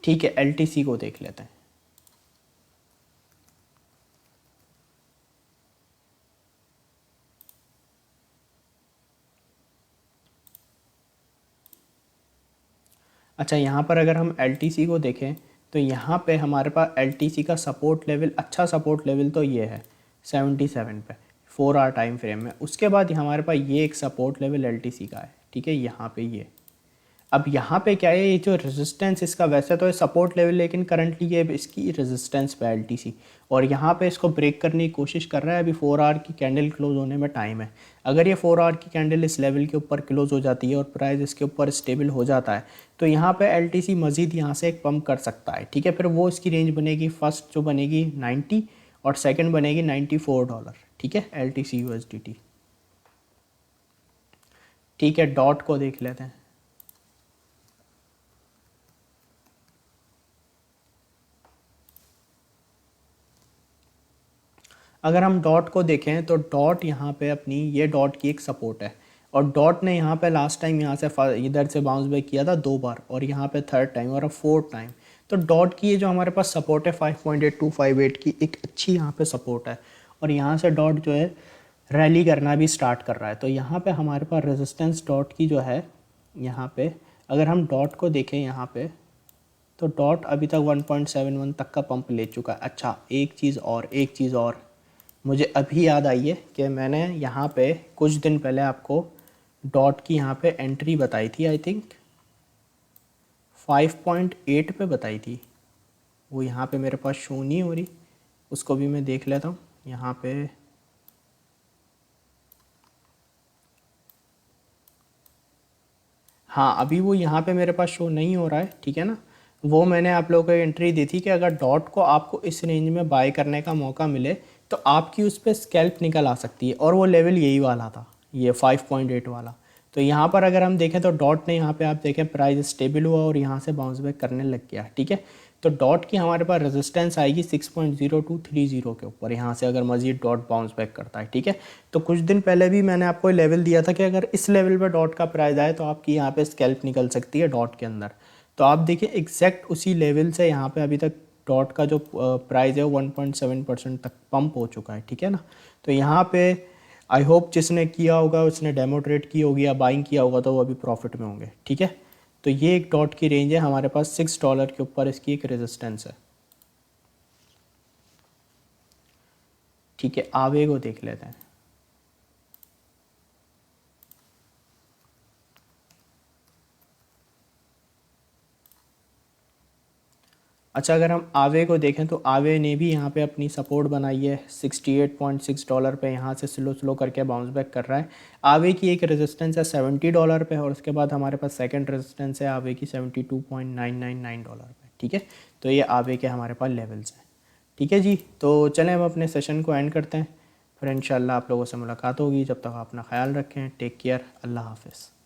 ठीक है, LTC को देख लेते हैं। अच्छा, यहाँ पर अगर हम LTC को देखें तो यहाँ पे हमारे पास LTC का सपोर्ट लेवल, अच्छा सपोर्ट लेवल तो ये है 77 पे 4 आवर टाइम फ्रेम में। उसके बाद हमारे पास ये एक सपोर्ट लेवल LTC का है, ठीक है, यहाँ पे ये। अब यहाँ पे क्या है, ये जो रेजिस्टेंस इसका, वैसे तो है सपोर्ट लेवल, लेकिन करंटली ये इसकी रेजिस्टेंस पे LTC, और यहाँ पे इसको ब्रेक करने की कोशिश कर रहा है। अभी 4 आवर की कैंडल क्लोज होने में टाइम है। अगर ये 4 आवर की कैंडल इस लेवल के ऊपर क्लोज हो जाती है और प्राइस इसके ऊपर स्टेबल हो जाता है तो यहाँ पे LTC मज़ीद यहाँ से एक पम्प कर सकता है, ठीक है। फिर वो इसकी रेंज बनेगी, फर्स्ट जो बनेगी 90 और सेकेंड बनेगी $94, ठीक है, LTC USDT। ठीक है, डॉट को देख लेते हैं। अगर हम डॉट को देखें तो डॉट यहाँ पे अपनी, ये डॉट की एक सपोर्ट है, और डॉट ने यहाँ पे लास्ट टाइम यहाँ से इधर से बाउंस बैक किया था 2 बार, और यहाँ पे 3rd टाइम और अब 4th टाइम। तो डॉट की ये जो हमारे पास सपोर्ट है 5.8258 की, एक अच्छी यहाँ पे सपोर्ट है, और यहाँ से डॉट जो है रैली करना भी स्टार्ट कर रहा है। तो यहाँ पे हमारे पास रेजिस्टेंस डॉट की जो है, यहाँ पे अगर हम डॉट को देखें यहाँ पे, तो डॉट अभी तक 1.71 तक का पंप ले चुका है। अच्छा, एक चीज़ और मुझे अभी याद आई है कि मैंने यहाँ पे कुछ दिन पहले आपको डॉट की यहाँ पे एंट्री बताई थी, आई थिंक 5.8 पे बताई थी। वो यहाँ पे मेरे पास शो नहीं हो रही, उसको भी मैं देख लेता हूँ यहाँ पे। हाँ, अभी वो यहाँ पे मेरे पास शो नहीं हो रहा है, ठीक है ना। वो मैंने आप लोगों को एंट्री दी थी कि अगर डॉट को आपको इस रेंज में बाय करने का मौका मिले तो आपकी उस पर स्कैल्प निकल आ सकती है, और वो लेवल यही वाला था, ये 5.8 वाला। तो यहाँ पर अगर हम देखें तो डॉट ने यहाँ पे आप देखें प्राइस स्टेबल हुआ और यहाँ से बाउंस बैक करने लग गया, ठीक है। तो डॉट की हमारे पास रेजिस्टेंस आएगी 6.0230 के ऊपर, यहाँ से अगर मजीद डॉट बाउंस बैक करता है, ठीक है। तो कुछ दिन पहले भी मैंने आपको लेवल दिया था कि अगर इस लेवल पर डॉट का प्राइस आए तो आपकी यहाँ पे स्कैल्प निकल सकती है डॉट के अंदर। तो आप देखिए एग्जैक्ट उसी लेवल से यहाँ पे अभी तक डॉट का जो प्राइस है वो 1.7% तक पंप हो चुका है, ठीक है ना। तो यहाँ पे आई होप जिसने किया होगा, उसने डेमो ट्रेड की होगी या बाइंग किया होगा, तो वो अभी प्रॉफिट में होंगे, ठीक है। तो ये एक डॉट की रेंज है, हमारे पास $6 के ऊपर इसकी एक रेजिस्टेंस है, ठीक है। आवे को देख लेते हैं। अच्छा, अगर हम आवे को देखें तो आवे ने भी यहाँ पे अपनी सपोर्ट बनाई है $68.6 पे, यहाँ से स्लो स्लो करके बाउंस बैक कर रहा है। आवे की एक रेजिस्टेंस है $70 पे, और उसके बाद हमारे पास सेकंड रेजिस्टेंस है आवे की $72.999 पे, ठीक है। तो ये आवे के हमारे पास लेवल्स हैं, ठीक है जी। तो चलें हम अपने सेशन को एंड करते हैं, फिर इंशाल्लाह आप लोगों से मुलाकात होगी। जब तक अपना ख्याल रखें, टेक केयर, अल्लाह हाफिज़।